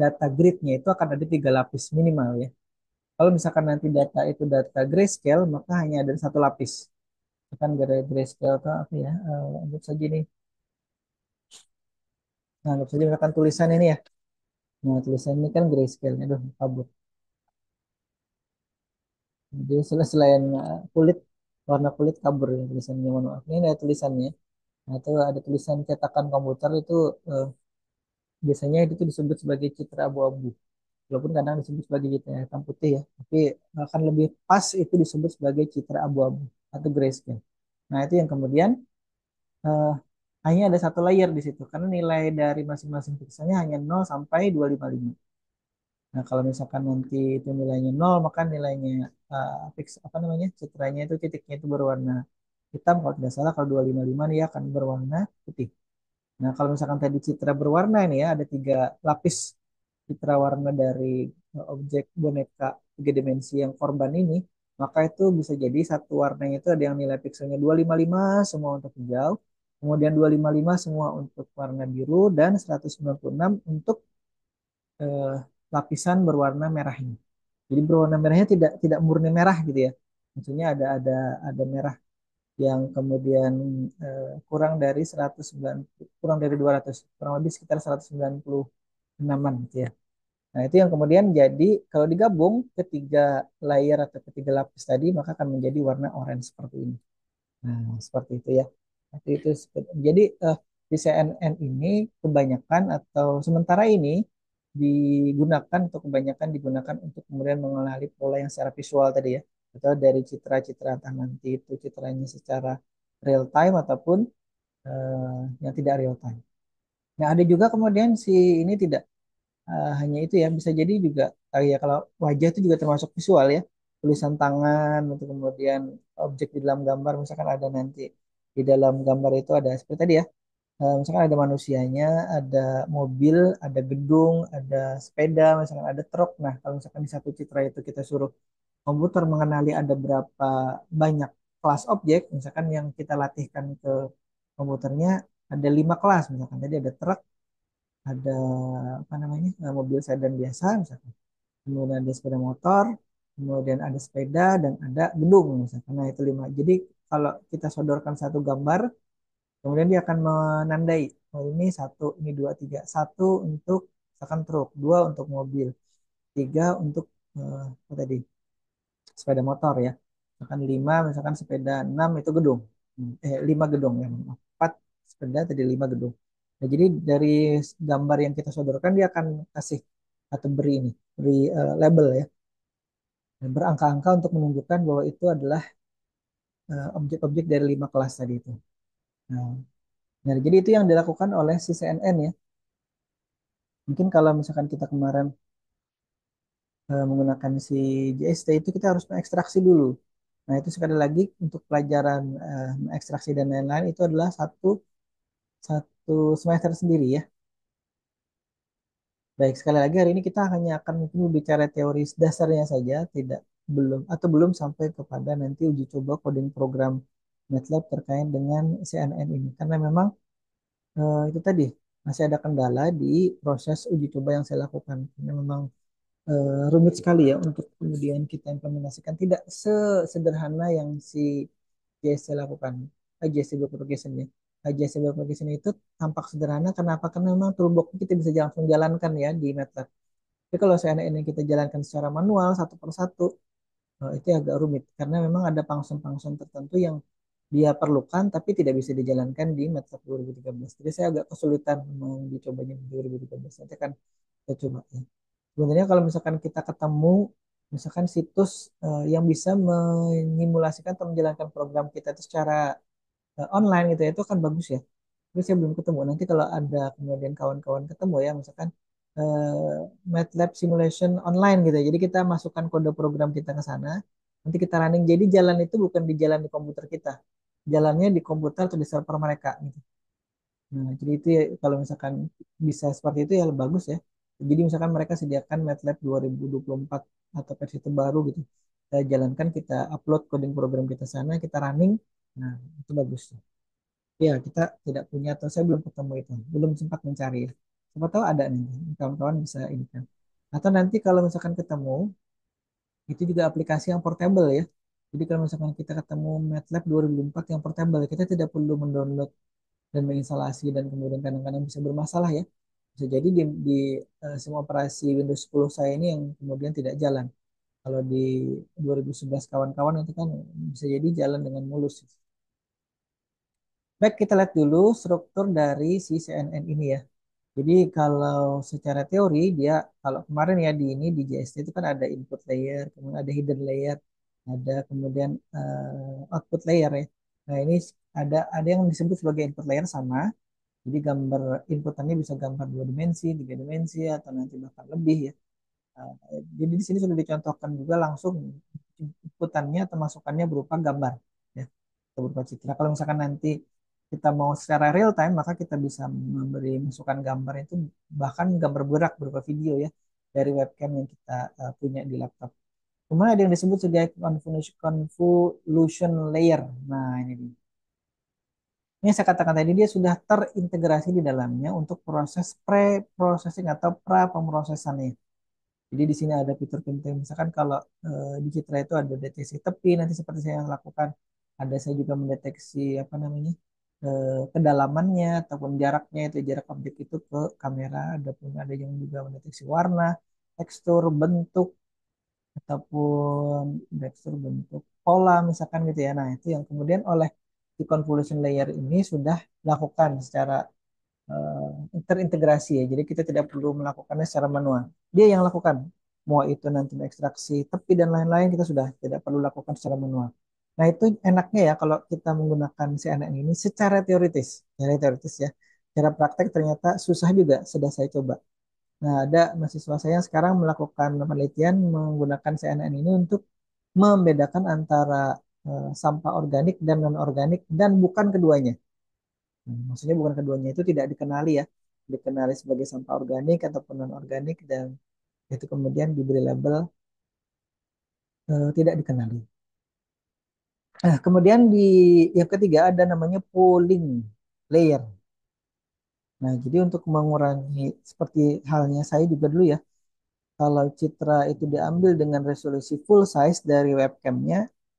A: data gridnya itu akan ada 3 lapis minimal ya. Kalau misalkan nanti data itu data grayscale, maka hanya ada satu lapis. Kan grayscale atau apa ya? Anggap saja ini. Nah, anggap saja misalkan tulisan ini ya. Nah, tulisan ini kan grayscale. Aduh, kabur. Jadi selain kulit, warna kulit kabur ya tulisannya. Mohon maaf. Ini ada tulisannya. Nah, itu ada tulisan cetakan komputer itu eh, biasanya itu disebut sebagai citra abu-abu. Walaupun kadang disebut sebagai citra hitam putih ya. Tapi akan lebih pas itu disebut sebagai citra abu-abu atau grayscale. Nah, itu yang kemudian eh, hanya ada satu layer di situ. Karena nilai dari masing-masing pixelnya hanya 0 sampai 255. Nah, kalau misalkan nanti itu nilainya 0, maka nilainya apa namanya? Citranya itu titiknya itu berwarna hitam kalau tidak salah. Kalau 255 dia akan berwarna putih. Nah, kalau misalkan tadi citra berwarna ini ya, ada 3 lapis citra warna dari objek boneka 3 dimensi yang korban ini, maka itu bisa jadi satu warnanya itu ada yang nilai pixelnya 255 semua untuk hijau, kemudian 255 semua untuk warna biru, dan 196 untuk eh, lapisan berwarna merahnya. Jadi berwarna merahnya tidak tidak murni merah gitu ya. Maksudnya ada merah yang kemudian kurang dari 190, kurang dari 200, kurang lebih sekitar 196-an gitu ya. Nah, itu yang kemudian jadi kalau digabung ketiga layer atau ketiga lapis tadi maka akan menjadi warna oranye seperti ini. Nah, seperti itu ya. Seperti itu. Jadi di CNN ini kebanyakan atau sementara ini digunakan atau kebanyakan digunakan untuk kemudian mengenali pola yang secara visual tadi ya. Atau dari citra-citra entah nanti itu citranya secara real time ataupun yang tidak real time. Nah, ada juga kemudian si ini tidak hanya itu ya, bisa jadi juga ya kalau wajah itu juga termasuk visual ya, tulisan tangan, untuk kemudian objek di dalam gambar, misalkan ada nanti di dalam gambar itu ada seperti tadi ya, misalkan ada manusianya, ada mobil, ada gedung, ada sepeda, misalkan ada truk. Nah, kalau misalkan di satu citra itu kita suruh komputer mengenali ada berapa banyak kelas objek, misalkan yang kita latihkan ke komputernya ada 5 kelas, misalkan tadi ada truk, ada apa namanya, mobil sedan biasa, misalkan, kemudian ada sepeda motor, kemudian ada sepeda dan ada gedung, misalkan. Nah, itu 5. Jadi kalau kita sodorkan satu gambar, kemudian dia akan menandai, oh ini satu, ini dua, tiga. Satu untuk misalkan truk, dua untuk mobil, tiga untuk apa tadi, sepeda motor ya. Misalkan lima, misalkan sepeda, enam itu gedung. Lima gedung ya. Empat sepeda, tadi lima gedung. Nah, jadi dari gambar yang kita sodorkan dia akan kasih atau beri ini, beri label ya, berangka-angka untuk menunjukkan bahwa itu adalah objek-objek dari 5 kelas tadi itu. Nah, nah, jadi itu yang dilakukan oleh si CNN ya. Mungkin kalau misalkan kita kemarin menggunakan si JST itu kita harus mengekstraksi dulu. Nah, itu sekali lagi untuk pelajaran mengekstraksi dan lain-lain itu adalah satu satu semester sendiri ya. Baik, sekali lagi hari ini kita hanya akan mungkin berbicara teori dasarnya saja, tidak belum atau belum sampai kepada nanti uji coba coding program MATLAB terkait dengan CNN ini. Karena memang itu tadi masih ada kendala di proses uji coba yang saya lakukan. Karena memang rumit sekali ya untuk kemudian kita implementasikan, tidak sesederhana yang si JSC lakukan. JSC Propagation ya. JSC Propagation itu tampak sederhana. Kenapa? Karena memang toolbox kita bisa langsung jalankan ya di MATLAB. Tapi kalau seandainya kita jalankan secara manual satu per satu, itu agak rumit karena memang ada function-function tertentu yang dia perlukan tapi tidak bisa dijalankan di MATLAB 2013. Jadi saya agak kesulitan mencobanya di 2013. Nanti akan kita coba ya. Sebenarnya kalau misalkan kita ketemu misalkan situs yang bisa menyimulasikan atau menjalankan program kita itu secara online gitu ya, itu kan bagus ya. Tapi saya belum ketemu. Nanti kalau ada kemudian kawan-kawan ketemu ya, misalkan MATLAB simulation online gitu ya. Jadi kita masukkan kode program kita ke sana, nanti kita running. Jadi jalan itu bukan di jalan di komputer kita, jalannya di komputer atau di server mereka gitu. Nah, jadi itu ya, kalau misalkan bisa seperti itu ya bagus ya. Jadi misalkan mereka sediakan MATLAB 2024 atau versi terbaru gitu. Kita jalankan, kita upload coding program kita sana, kita running. Nah, itu bagus. Ya, kita tidak punya atau saya belum ketemu itu, belum sempat mencari ya. Siapa tahu ada nih, kawan-kawan bisa ini kan. Atau nanti kalau misalkan ketemu, itu juga aplikasi yang portable ya. Jadi kalau misalkan kita ketemu MATLAB 2004 yang portable, kita tidak perlu mendownload dan menginstalasi dan kemudian kadang-kadang bisa bermasalah ya. Bisa jadi di semua operasi Windows 10 saya ini yang kemudian tidak jalan. Kalau di 2011 kawan-kawan itu kan bisa jadi jalan dengan mulus. Baik, kita lihat dulu struktur dari si CNN ini ya. Jadi kalau secara teori dia, kalau kemarin ya di ini di JST itu kan ada input layer, kemudian ada hidden layer, ada kemudian output layer ya. Nah, ini ada yang disebut sebagai input layer sama. Jadi gambar inputannya bisa gambar 2 dimensi, 3 dimensi atau nanti bahkan lebih ya. Jadi di sini sudah dicontohkan juga langsung inputannya atau masukannya berupa gambar ya, atau berupa citra. Kalau misalkan nanti kita mau secara real time, maka kita bisa memberi masukan gambar itu bahkan gambar gerak berupa video ya dari webcam yang kita punya di laptop. Kemudian ada yang disebut sebagai convolution layer. Nah, ini dia. Ini saya katakan tadi dia sudah terintegrasi di dalamnya untuk proses pre-processing atau pra pemrosesannya. Jadi di sini ada fitur penting. Misalkan kalau di Citra itu ada deteksi tepi, nanti seperti saya yang lakukan. Ada saya juga mendeteksi apa namanya kedalamannya ataupun jaraknya, itu jarak objek itu ke kamera. Ada yang juga mendeteksi warna, tekstur, bentuk ataupun tekstur, bentuk, pola misalkan gitu ya. Nah, itu yang kemudian oleh di convolution layer ini sudah dilakukan secara terintegrasi ya. Jadi kita tidak perlu melakukannya secara manual. Dia yang lakukan. Mau itu nanti ekstraksi tepi dan lain-lain kita sudah tidak perlu lakukan secara manual. Nah, itu enaknya ya kalau kita menggunakan CNN ini secara teoritis. Secara teoritis ya. Secara praktek ternyata susah juga, sudah saya coba. Nah, ada mahasiswa saya yang sekarang melakukan penelitian menggunakan CNN ini untuk membedakan antara sampah organik dan non-organik dan bukan keduanya. Maksudnya bukan keduanya itu tidak dikenali ya, dikenali sebagai sampah organik ataupun non-organik dan itu kemudian diberi label tidak dikenali. Nah, kemudian di yang ketiga ada namanya pooling layer. Nah, jadi untuk mengurangi seperti halnya saya juga dulu ya, kalau citra itu diambil dengan resolusi full size dari webcamnya,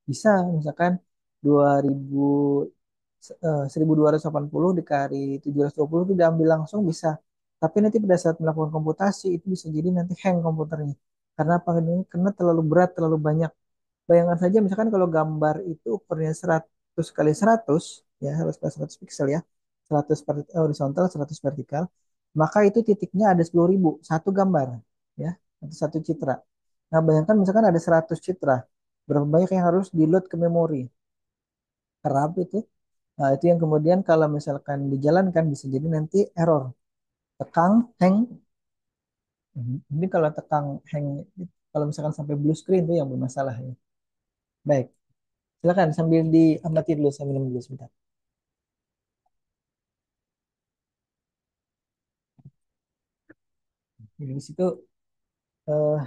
A: bisa misalkan 2000 1280 dikali 720 itu diambil langsung bisa. Tapi nanti pada saat melakukan komputasi itu bisa jadi nanti hang komputernya. Karena apa? Karena terlalu berat, terlalu banyak. Bayangkan saja misalkan kalau gambar itu ukurannya 100 kali 100 ya, 100 kali 100 piksel ya. 100 horizontal, 100 vertikal, maka itu titiknya ada 10.000 satu gambar ya, atau satu citra. Nah, bayangkan misalkan ada 100 citra. Berapa banyak yang harus di-load ke memori? Kerap itu. Nah, itu yang kemudian kalau misalkan dijalankan bisa jadi nanti error. Tekang, hang. Ini kalau tekang, hang, kalau misalkan sampai blue screen itu yang bermasalah ya. Baik. Silakan sambil diamati dulu, saya minum dulu sebentar. Jadi di situ eh,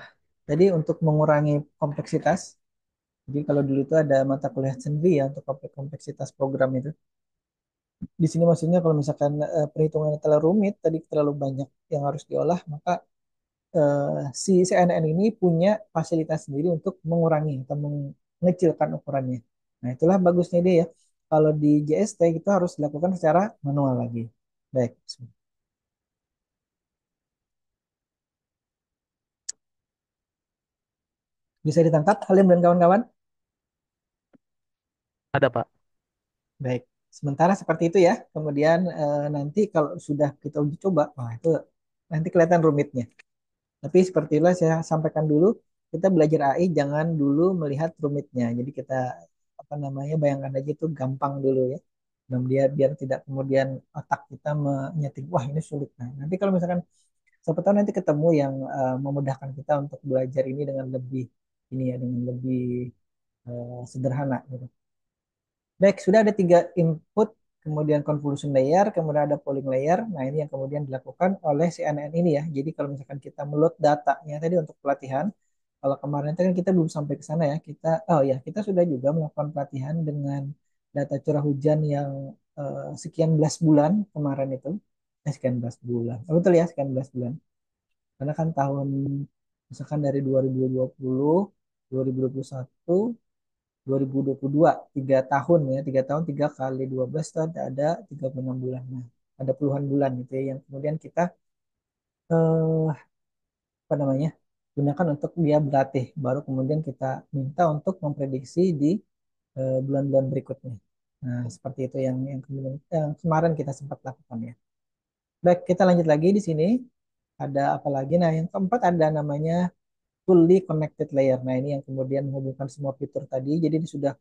A: tadi untuk mengurangi kompleksitas. Jadi kalau dulu itu ada mata kuliah sendiri ya untuk kompleksitas program itu. Di sini maksudnya kalau misalkan perhitungannya terlalu rumit, tadi terlalu banyak yang harus diolah, maka si CNN ini punya fasilitas sendiri untuk mengurangi atau mengecilkan ukurannya. Nah, itulah bagusnya dia ya. Kalau di JST itu harus dilakukan secara manual lagi. Baik, bisa ditangkap Halim dan kawan-kawan?
B: Ada, Pak.
A: Baik, sementara seperti itu ya. Kemudian nanti kalau sudah kita uji coba, wah itu nanti kelihatan rumitnya. Tapi seperti itulah saya sampaikan dulu, kita belajar AI jangan dulu melihat rumitnya. Jadi kita apa namanya bayangkan aja itu gampang dulu ya. Dan biar tidak kemudian otak kita menyeting, wah ini sulit. Nah, nanti kalau misalkan siapa tahu nanti ketemu yang memudahkan kita untuk belajar ini dengan lebih ini ya dengan lebih sederhana gitu. Baik, sudah ada tiga input, kemudian convolution layer, kemudian ada polling layer. Nah, ini yang kemudian dilakukan oleh CNN ini ya. Jadi kalau misalkan kita meload datanya tadi untuk pelatihan, kalau kemarin itu kan kita belum sampai ke sana ya. Oh ya, kita sudah juga melakukan pelatihan dengan data curah hujan yang sekian belas bulan kemarin itu. Sekian belas bulan. Oh, betul ya, sekian belas bulan. Karena kan tahun misalkan dari 2020, 2021, 2022 3 tahun ya 3 tahun 3 kali 12 itu ada 36 bulan. Nah, ada puluhan bulan gitu ya yang kemudian kita eh, apa namanya gunakan untuk dia berlatih baru kemudian kita minta untuk memprediksi di bulan-bulan berikutnya. Nah, seperti itu yang kemudian yang kemarin kita sempat lakukan ya. Baik, kita lanjut lagi di sini. Ada apa lagi? Nah, yang keempat ada namanya fully connected layer. Nah, ini yang kemudian menghubungkan semua fitur tadi. Jadi ini sudah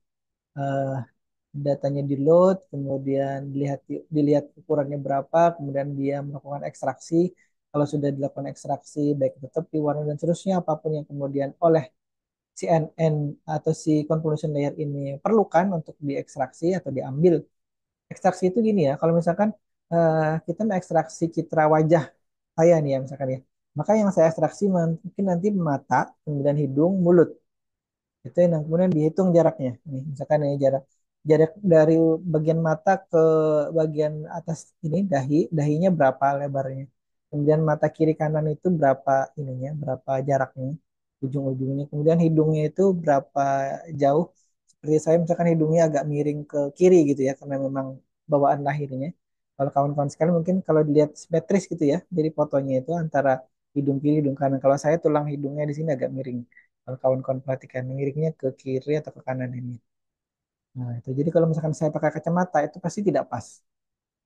A: eh, datanya di load, kemudian dilihat ukurannya berapa, kemudian dia melakukan ekstraksi. Kalau sudah dilakukan ekstraksi, baik itu tepi, warna dan seterusnya, apapun yang kemudian oleh CNN atau si convolution layer ini perlukan untuk diekstraksi atau diambil. Ekstraksi itu gini ya, kalau misalkan kita mengekstraksi citra wajah saya nih ya misalkan ya, maka yang saya ekstraksi mungkin nanti mata, kemudian hidung, mulut. Itu yang kemudian dihitung jaraknya. Nih, misalkan ini jarak jarak dari bagian mata ke bagian atas ini dahinya berapa lebarnya. Kemudian mata kiri kanan itu berapa ininya, berapa jaraknya, ujung-ujungnya. Kemudian hidungnya itu berapa jauh. Seperti saya misalkan hidungnya agak miring ke kiri gitu ya, karena memang bawaan lahirnya. Kalau kawan-kawan sekalian mungkin kalau dilihat simetris gitu ya, jadi fotonya itu antara hidung kiri, hidung kanan. Kalau saya tulang hidungnya di sini agak miring. Kalau kawan-kawan perhatikan miringnya ke kiri atau ke kanan ini. Nah, itu jadi kalau misalkan saya pakai kacamata itu pasti tidak pas.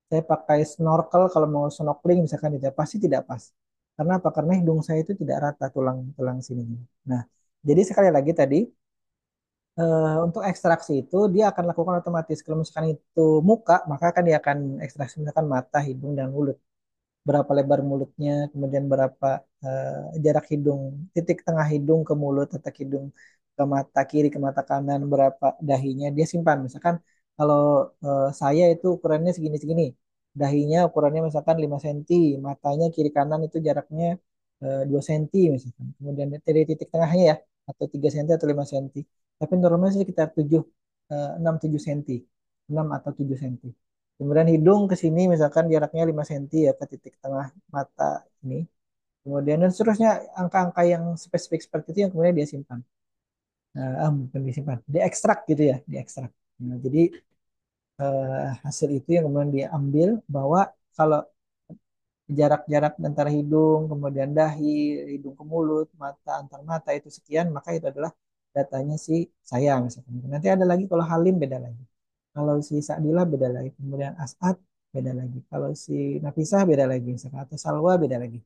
A: Saya pakai snorkel kalau mau snorkeling misalkan tidak pasti tidak pas. Karena apa? Karena hidung saya itu tidak rata tulang-tulang sininya. Nah, jadi sekali lagi tadi untuk ekstraksi itu dia akan lakukan otomatis. Kalau misalkan itu muka, maka kan dia akan ekstraksi misalkan mata, hidung dan mulut. berapa lebar mulutnya, kemudian berapa jarak hidung, titik tengah hidung ke mulut, letak hidung ke mata kiri, ke mata kanan, berapa dahinya, dia simpan. Misalkan kalau saya itu ukurannya segini-segini, dahinya ukurannya misalkan 5 cm, matanya kiri kanan itu jaraknya 2 cm misalkan. Kemudian dari titik tengahnya ya, atau 3 cm atau 5 cm. Tapi normalnya sih sekitar 6 7 cm. 6 atau 7 cm. Kemudian hidung ke sini misalkan jaraknya 5 cm ya ke titik tengah mata ini. Kemudian dan seterusnya angka-angka yang spesifik seperti itu yang kemudian dia simpan. Bukan disimpan, diekstrak gitu ya, diekstrak. Nah, jadi hasil itu yang kemudian diambil bahwa kalau jarak-jarak antara hidung, kemudian dahi, hidung ke mulut, mata antar mata itu sekian, maka itu adalah datanya si saya misalkan. Nanti ada lagi kalau Halim beda lagi. Kalau si Sa'dilah beda lagi. Kemudian As'ad beda lagi. Kalau si Nafisah beda lagi. Misalkan atau Salwa beda lagi.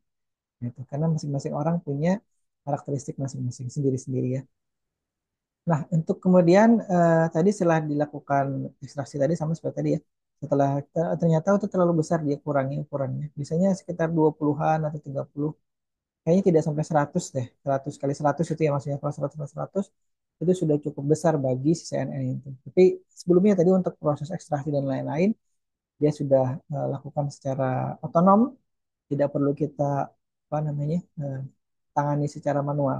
A: Gitu. Karena masing-masing orang punya karakteristik masing-masing sendiri-sendiri ya. Nah, untuk kemudian tadi setelah dilakukan ekstraksi tadi sama seperti tadi ya. Setelah ternyata itu terlalu besar dia kurangi ukurannya. Biasanya sekitar 20-an atau 30. Kayaknya tidak sampai 100 deh. 100 kali 100 itu ya maksudnya. Kalau 100 kali 100 itu sudah cukup besar bagi si CNN itu. Tapi sebelumnya tadi untuk proses ekstraksi dan lain-lain dia sudah lakukan secara otonom, tidak perlu kita apa namanya tangani secara manual.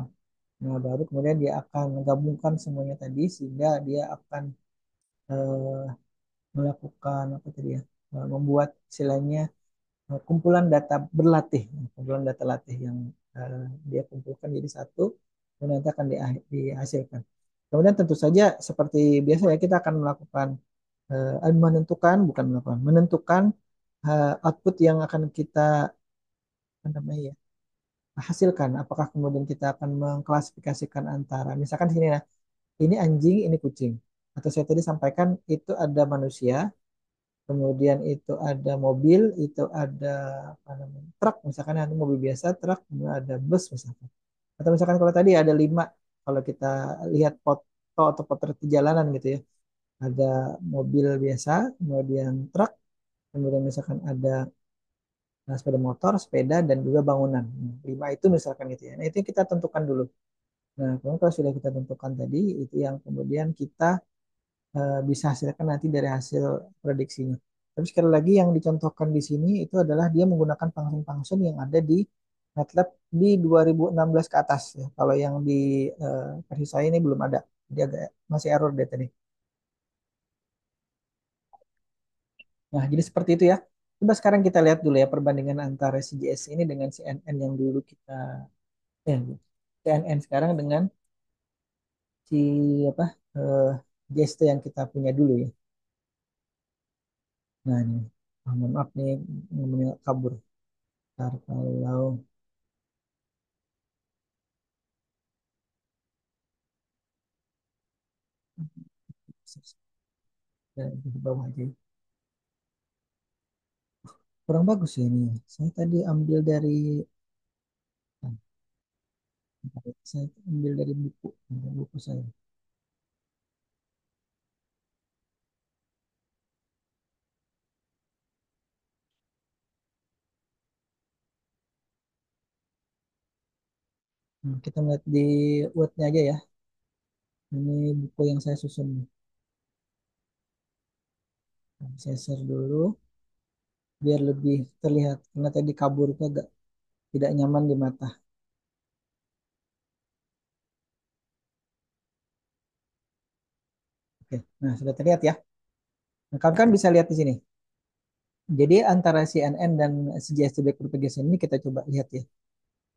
A: Nah, baru kemudian dia akan menggabungkan semuanya tadi sehingga dia akan eh, melakukan apa tadi ya, membuat istilahnya kumpulan data berlatih, kumpulan data latih yang dia kumpulkan jadi satu, kemudian nanti akan dihasilkan. Kemudian tentu saja seperti biasa ya kita akan melakukan menentukan, bukan melakukan, menentukan output yang akan kita apa namanya ya, hasilkan. Apakah kemudian kita akan mengklasifikasikan antara, misalkan sini ya, ini anjing, ini kucing. Atau saya tadi sampaikan itu ada manusia, kemudian itu ada mobil, itu ada apa namanya, truk, misalkan ada mobil biasa, truk, kemudian ada bus misalkan. Atau misalkan kalau tadi ada 5, kalau kita lihat foto atau potret di jalanan gitu ya, ada mobil biasa, kemudian truk, kemudian misalkan ada sepeda motor, sepeda, dan juga bangunan. Nah, 5 itu misalkan gitu ya. Nah, itu yang kita tentukan dulu. Nah, kemudian kalau sudah kita tentukan tadi, itu yang kemudian kita bisa hasilkan nanti dari hasil prediksinya. Tapi sekali lagi yang dicontohkan di sini itu adalah dia menggunakan function-function yang ada di MATLAB di 2016 ke atas ya. Kalau yang di versi saya ini belum ada. Dia agak masih error deh tadi. Nah, jadi seperti itu ya. Coba sekarang kita lihat dulu ya perbandingan antara CGS ini dengan CNN yang dulu kita CNN sekarang dengan si apa eh, GST yang kita punya dulu ya. Nah, ini mohon maaf nih ngomongnya kabur. Ntar kalau di bawah aja. Kurang bagus ya ini. Saya tadi ambil dari saya ambil dari buku saya. Kita melihat di Word-nya aja ya. Ini buku yang saya susun. Nah, saya share dulu biar lebih terlihat. Karena tadi kabur itu agak tidak nyaman di mata. Oke, nah sudah terlihat ya. Nah, kalian kan bisa lihat di sini. Jadi antara CNN dan CGS Back Propagation ini kita coba lihat ya.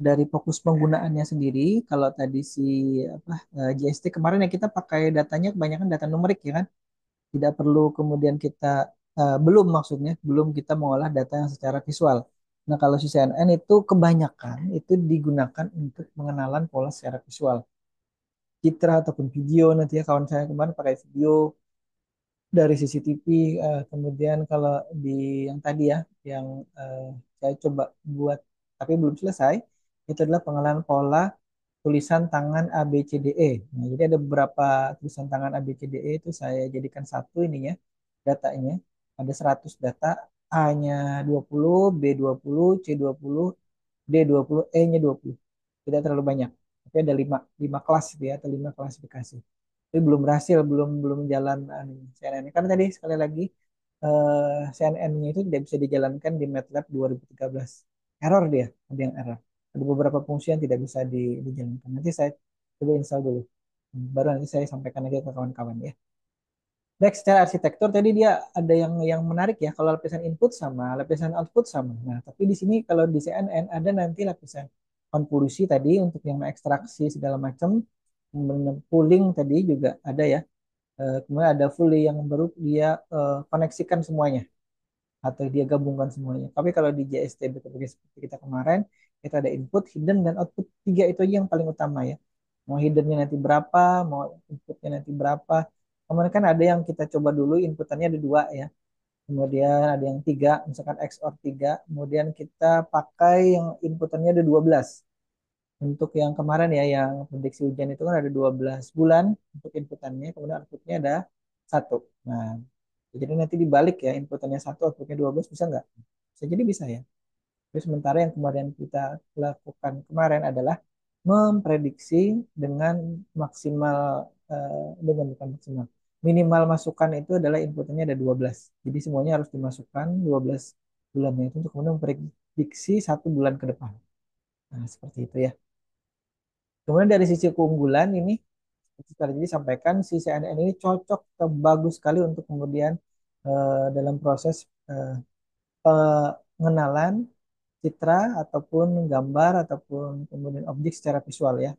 A: Dari fokus penggunaannya sendiri, kalau tadi si apa GST kemarin ya kita pakai datanya kebanyakan data numerik ya kan, tidak perlu kemudian kita belum maksudnya belum kita mengolah data yang secara visual. Nah kalau si CNN itu kebanyakan itu digunakan untuk pengenalan pola secara visual, citra ataupun video nanti ya kawan saya kemarin pakai video dari CCTV, kemudian kalau di yang tadi ya, yang eh, saya coba buat tapi belum selesai, itu adalah pengenalan pola tulisan tangan ABCDE. Nah, jadi ada beberapa tulisan tangan ABCDE itu saya jadikan satu ininya, datanya. Ada 100 data A-nya 20, B 20, C 20, D 20, E-nya 20. Tidak terlalu banyak. Tapi ada 5 kelas gitu ya, atau 5 klasifikasi. Tapi belum berhasil, belum belum jalan CNN. Karena tadi sekali lagi CNN-nya itu tidak bisa dijalankan di MATLAB 2013. Error dia, ada yang error. Ada beberapa fungsi yang tidak bisa dijalankan. Nanti saya coba install dulu. Baru nanti saya sampaikan lagi ke kawan-kawan ya. Baik, secara arsitektur tadi dia ada yang menarik ya. Kalau lapisan input sama, lapisan output sama. Nah, tapi di sini kalau di CNN ada nanti lapisan konvolusi tadi untuk yang mengekstraksi segala macam. Kemudian pooling tadi juga ada ya. Kemudian ada fully yang baru dia koneksikan semuanya atau dia gabungkan semuanya. Tapi kalau di JSTB seperti kita kemarin, kita ada input, hidden, dan output. Tiga itu aja yang paling utama ya. Mau hiddennya nanti berapa, mau inputnya nanti berapa. Kemudian kan ada yang kita coba dulu inputannya ada dua ya. Kemudian ada yang tiga, misalkan XOR tiga. Kemudian kita pakai yang inputannya ada 12. Untuk yang kemarin ya, yang prediksi hujan itu kan ada 12 bulan untuk inputannya, kemudian outputnya ada satu. Nah, jadi nanti dibalik ya, inputannya satu, outputnya 12, bisa nggak? Bisa jadi bisa ya. Terus sementara yang kemarin kita lakukan kemarin adalah memprediksi dengan maksimal, dengan bukan maksimal. Minimal masukan itu adalah inputannya ada 12. Jadi semuanya harus dimasukkan 12 bulannya itu untuk kemudian memprediksi 1 bulan ke depan. Nah, seperti itu ya. Kemudian dari sisi keunggulan ini, seperti tadi disampaikan, si CNN ini cocok atau bagus sekali untuk kemudian dalam proses eh, pengenalan citra ataupun gambar ataupun kemudian objek secara visual ya.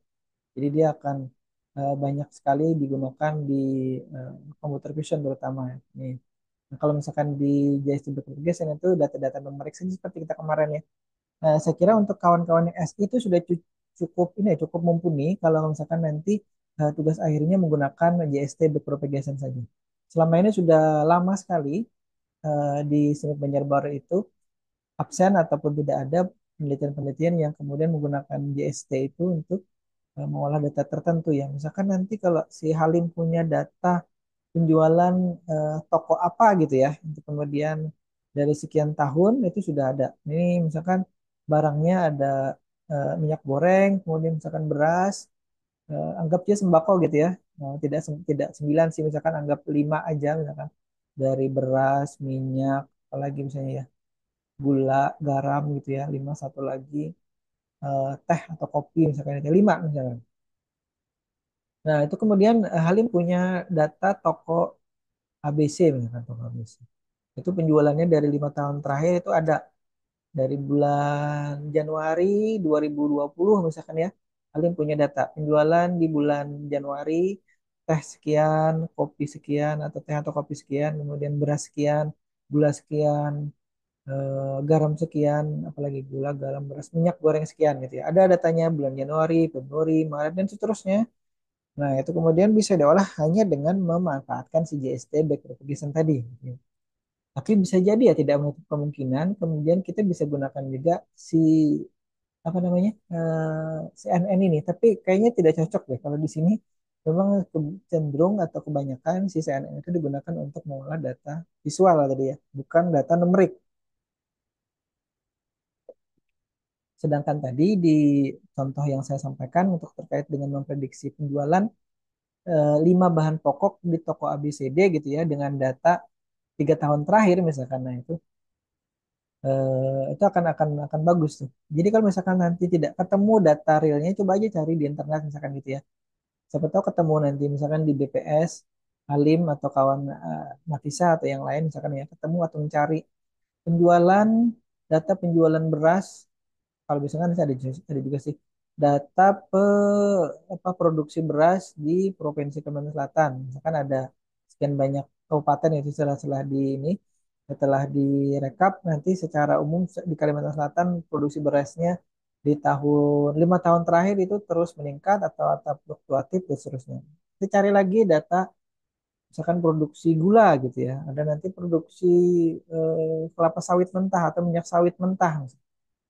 A: Jadi dia akan banyak sekali digunakan di computer vision terutama ya. Nih. Nah, kalau misalkan di JSTB Application itu data-data numerik saja seperti kita kemarin ya. Nah, saya kira untuk kawan-kawan yang SI itu sudah cukup ini ya, cukup mumpuni kalau misalkan nanti tugas akhirnya menggunakan JST backpropagation saja. Selama ini sudah lama sekali di Semit Banjarbaru itu absen ataupun tidak ada penelitian-penelitian yang kemudian menggunakan JST itu untuk mengolah data tertentu ya. Misalkan nanti kalau si Halim punya data penjualan toko apa gitu ya, untuk kemudian dari sekian tahun itu sudah ada. Ini misalkan barangnya ada minyak goreng, kemudian misalkan beras, anggap dia sembako gitu ya. Tidak 9 sih, misalkan anggap 5 aja misalkan. Dari beras, minyak, apalagi misalnya ya, gula, garam gitu ya, 5 satu lagi teh atau kopi misalkan itu 5 misalkan. Nah, itu kemudian Halim punya data toko ABC misalkan toko ABC. Itu penjualannya dari 5 tahun terakhir itu ada dari bulan Januari 2020 misalkan ya. Halim punya data penjualan di bulan Januari teh sekian, kopi sekian atau teh atau kopi sekian, kemudian beras sekian, gula sekian, garam sekian, apalagi gula, garam, beras, minyak goreng sekian gitu ya. Ada datanya bulan Januari, Februari, Maret dan seterusnya. Nah, itu kemudian bisa diolah hanya dengan memanfaatkan si JST backpropagation tadi. Gitu ya. Tapi bisa jadi ya tidak menutup kemungkinan kemudian kita bisa gunakan juga si apa namanya CNN ini. Tapi kayaknya tidak cocok deh kalau di sini memang cenderung atau kebanyakan si CNN itu digunakan untuk mengolah data visual tadi ya, bukan data numerik. Sedangkan tadi di contoh yang saya sampaikan untuk terkait dengan memprediksi penjualan 5 bahan pokok di toko ABCD gitu ya dengan data 3 tahun terakhir misalkan, nah itu akan bagus tuh. Jadi kalau misalkan nanti tidak ketemu data realnya, coba aja cari di internet misalkan gitu ya. Siapa tahu ketemu nanti misalkan di BPS, Halim atau kawan Nafisa atau yang lain misalkan ya ketemu atau mencari penjualan data penjualan beras. Kalau misalkan ada juga sih data apa produksi beras di Provinsi Kalimantan Selatan. Misalkan ada sekian banyak kabupaten itu setelah di ini setelah direkap nanti secara umum di Kalimantan Selatan produksi berasnya di 5 tahun terakhir itu terus meningkat atau fluktuatif dan seterusnya. Kita cari lagi data misalkan produksi gula gitu ya. Ada nanti produksi kelapa sawit mentah atau minyak sawit mentah.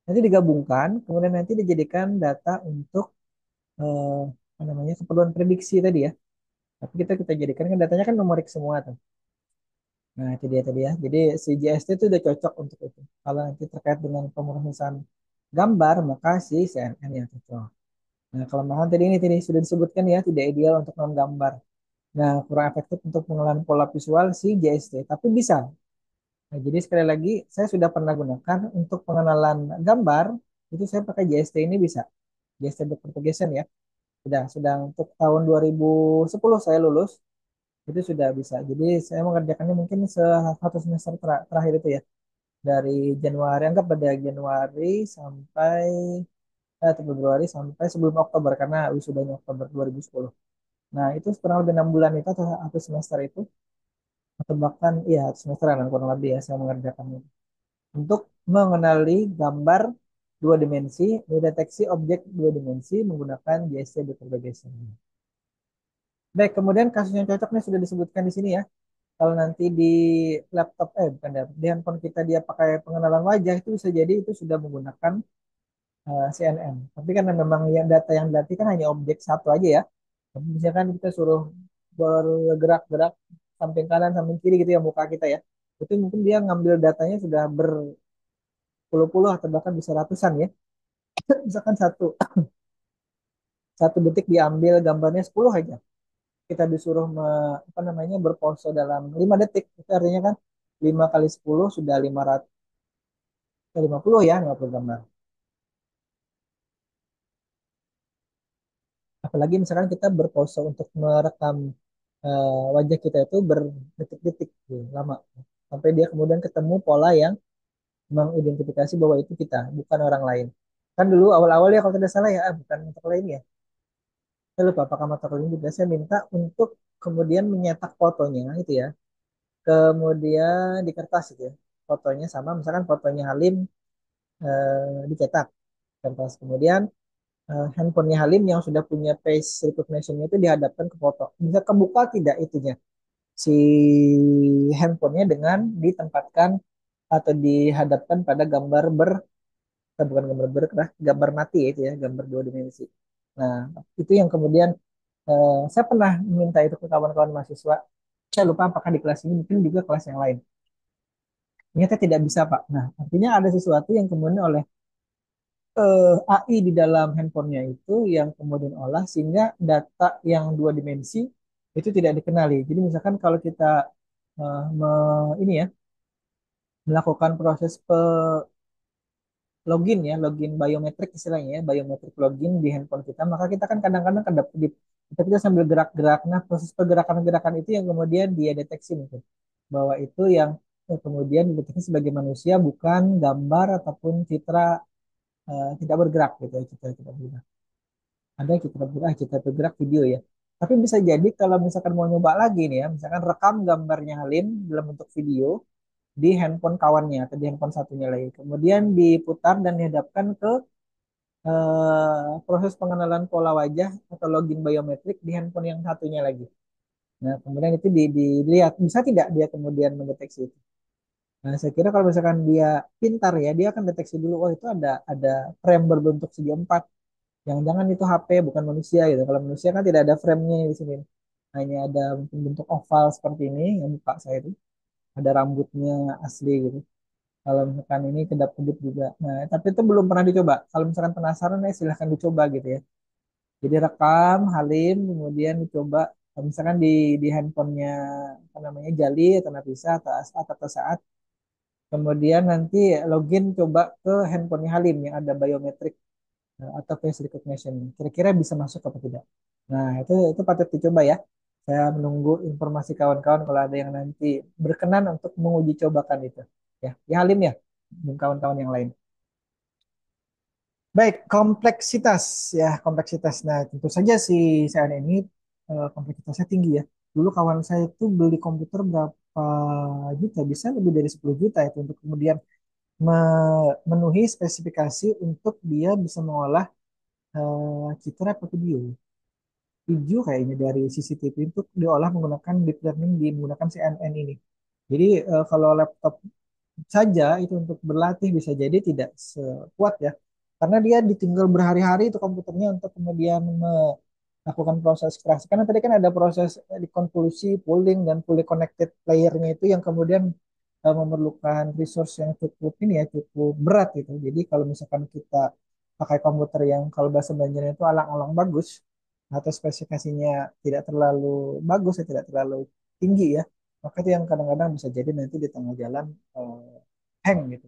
A: Nanti digabungkan, kemudian nanti dijadikan data untuk eh, apa namanya keperluan prediksi tadi ya. Tapi kita kita jadikan kan datanya kan numerik semua tuh. Nah, itu dia tadi ya. Jadi si JST itu udah cocok untuk itu. Kalau nanti terkait dengan pemrosesan gambar, maka si CNN yang cocok. Nah, kelemahan tadi sudah disebutkan ya, tidak ideal untuk non-gambar. Nah, kurang efektif untuk pengenalan pola visual si JST, tapi bisa. Nah, jadi sekali lagi, saya sudah pernah gunakan untuk pengenalan gambar, itu saya pakai JST ini bisa. JST Deep Propagation ya. Sudah untuk tahun 2010 saya lulus, itu sudah bisa. Jadi saya mengerjakannya mungkin satu semester terakhir itu ya. Dari Januari, anggap pada Januari sampai atau Februari sampai sebelum Oktober karena wisudanya Oktober 2010. Nah, itu kurang lebih 6 bulan itu atau semester itu atau bahkan iya semesteran kurang lebih ya saya mengerjakan itu untuk mengenali gambar dua dimensi, mendeteksi objek dua dimensi menggunakan JSC Determination. Baik, kemudian kasus yang cocok nih sudah disebutkan di sini ya. Kalau nanti di laptop, bukan di handphone kita dia pakai pengenalan wajah itu bisa jadi itu sudah menggunakan CNN. Tapi karena memang yang data yang dilatih kan hanya objek satu aja ya. Tapi misalkan kita suruh bergerak-gerak samping kanan, samping kiri gitu ya muka kita ya. Itu mungkin dia ngambil datanya sudah berpuluh-puluh atau bahkan bisa ratusan ya. Misalkan satu detik diambil gambarnya 10 aja. Kita disuruh apa namanya berpose dalam 5 detik. Itu artinya kan 5 kali 10 sudah 500, 50 ya, 50 gambar. Apalagi misalkan kita berpose untuk merekam wajah kita itu berdetik-detik gitu, lama. Sampai dia kemudian ketemu pola yang mengidentifikasi bahwa itu kita, bukan orang lain. Kan dulu awal-awal ya kalau tidak salah ya, bukan motor lain ya. Saya lupa apakah motor lain juga. Saya minta untuk kemudian menyetak fotonya itu ya. Kemudian di kertas itu ya. Fotonya sama, misalkan fotonya Halim dicetak kertas. Kemudian handphonenya Halim yang sudah punya face recognition itu dihadapkan ke foto. Bisa kebuka tidak itunya si handphonenya dengan ditempatkan atau dihadapkan pada bukan gambar berkerah, gambar mati ya itu ya, gambar dua dimensi. Nah, itu yang kemudian saya pernah meminta itu ke kawan-kawan mahasiswa. Saya lupa apakah di kelas ini mungkin juga kelas yang lain. Ternyata tidak bisa, Pak. Nah, artinya ada sesuatu yang kemudian oleh AI di dalam handphonenya itu yang kemudian olah sehingga data yang dua dimensi itu tidak dikenali. Jadi misalkan kalau kita ini ya melakukan proses login ya, login biometrik istilahnya ya, biometrik login di handphone kita, maka kita kan kadang-kadang kedap-kedip. Kita sambil gerak-gerak. Nah, proses pergerakan-gerakan itu yang kemudian dia deteksi mungkin bahwa itu yang kemudian dideteksi sebagai manusia bukan gambar ataupun citra tidak bergerak gitu ya, citra tidak bergerak. Ada citra bergerak, citra bergerak video ya. Tapi bisa jadi kalau misalkan mau nyoba lagi nih ya, misalkan rekam gambarnya Halim dalam bentuk video di handphone kawannya atau di handphone satunya lagi. Kemudian diputar dan dihadapkan ke proses pengenalan pola wajah atau login biometrik di handphone yang satunya lagi. Nah, kemudian itu dilihat bisa tidak dia kemudian mendeteksi itu. Nah, saya kira kalau misalkan dia pintar ya, dia akan deteksi dulu, oh itu ada frame berbentuk segi empat. Jangan-jangan itu HP bukan manusia gitu. Kalau manusia kan tidak ada frame-nya di sini. Hanya ada mungkin bentuk oval seperti ini yang muka saya itu. Ada rambutnya asli gitu. Kalau misalkan ini kedap-kedip juga. Nah, tapi itu belum pernah dicoba. Kalau misalkan penasaran ya silahkan dicoba gitu ya. Jadi rekam, Halim, kemudian dicoba. Kalau misalkan di handphonenya apa namanya Jali atau Nafisa atau saat. Kemudian nanti login coba ke handphonenya Halim yang ada biometrik atau face recognition. Kira-kira bisa masuk apa tidak? Nah, itu patut dicoba ya. Saya menunggu informasi kawan-kawan kalau ada yang nanti berkenan untuk menguji cobakan itu. Ya Halim ya, dan kawan-kawan yang lain. Baik, kompleksitas ya, kompleksitas. Nah, tentu saja si saya ini kompleksitasnya tinggi ya. Dulu kawan saya itu beli komputer berapa juta, bisa lebih dari 10 juta itu untuk kemudian memenuhi spesifikasi untuk dia bisa mengolah citra atau video. Video kayaknya dari CCTV itu diolah menggunakan deep learning menggunakan CNN ini. Jadi kalau laptop saja itu untuk berlatih bisa jadi tidak sekuat ya. Karena dia ditinggal berhari-hari itu komputernya untuk kemudian lakukan proses extraksi. Karena tadi kan ada proses dekonvolusi, pooling, dan fully connected layernya itu yang kemudian memerlukan resource yang cukup ini ya, cukup berat gitu. Jadi kalau misalkan kita pakai komputer yang kalau bahasa Banjarnya itu alang-alang bagus, atau spesifikasinya tidak terlalu bagus ya, tidak terlalu tinggi ya, maka itu yang kadang-kadang bisa jadi nanti di tengah jalan hang gitu.